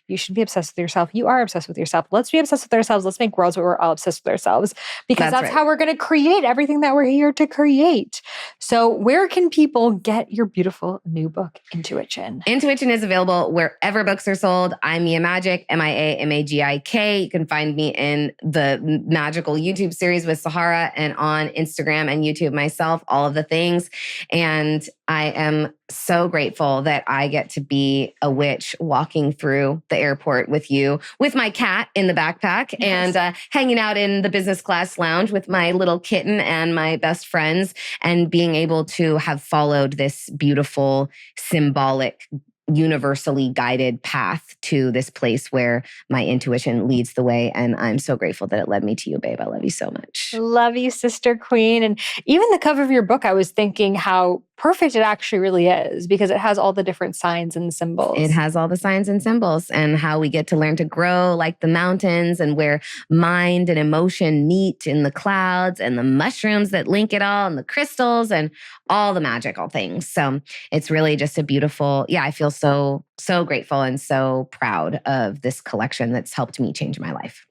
C: You should be obsessed with yourself. You are obsessed with yourself. Let's be obsessed with ourselves. Let's make worlds where we're all obsessed with ourselves, because that's
A: right.
C: how we're going to create everything that we're here to create. So where can people get your beautiful new book, Intuition?
A: Intuition is available wherever books are sold. I'm Mia Magik, MIA-MAGIK. You can find me in the magical YouTube series with Sahara and on Instagram and YouTube myself, all of the things. And I am so grateful that I get to be a witch walking through the airport with you, with my cat in the backpack,
C: Yes.
A: and hanging out in the business class lounge with my little kitten and my best friends, and being able to have followed this beautiful, symbolic, universally guided path to this place where my intuition leads the way. And I'm so grateful that it led me to you, babe. I love you so much.
C: Love you, sister queen. And even the cover of your book, I was thinking how perfect it actually really is, because it has all the different signs and symbols.
A: It has all the signs and symbols, and how we get to learn to grow like the mountains, and where mind and emotion meet in the clouds, and the mushrooms that link it all, and the crystals and all the magical things. So it's really just a beautiful, I feel so grateful and so proud of this collection that's helped me change my life.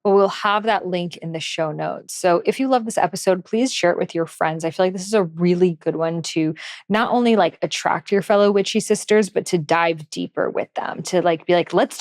C: Well, we'll have that link in the show notes. So if you love this episode, please share it with your friends. I feel like this is a really good one to not only like attract your fellow witchy sisters, but to dive deeper with them, to like be like, let's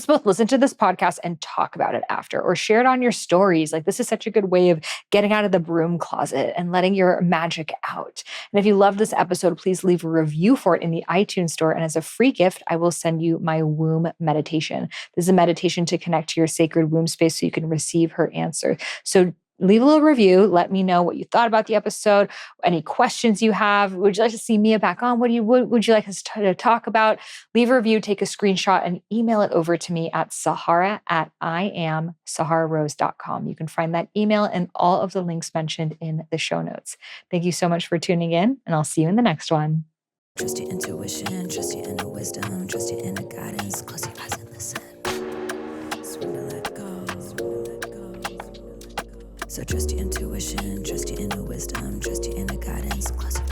C: both listen to this podcast and talk about it after, or share it on your stories. Like, this is such a good way of getting out of the broom closet and letting your magic out. And if you love this episode, please leave a review for it in the iTunes store. And as a free gift, I will send you my womb meditation. This is a meditation to connect to your sacred womb space so you can receive her answer. So leave a little review. Let me know what you thought about the episode, any questions you have. Would you like to see Mia back on? What would you like us to talk about? Leave a review, take a screenshot, and email it over to me at sahara@iamsahararose.com. You can find that email and all of the links mentioned in the show notes. Thank you so much for tuning in, and I'll see you in the next one.
B: Trust your intuition, trust your inner wisdom, trust your inner guidance. Close your eyes and listen. Surrender, let go. So trust your intuition, trust your inner wisdom, trust your inner guidance. Close your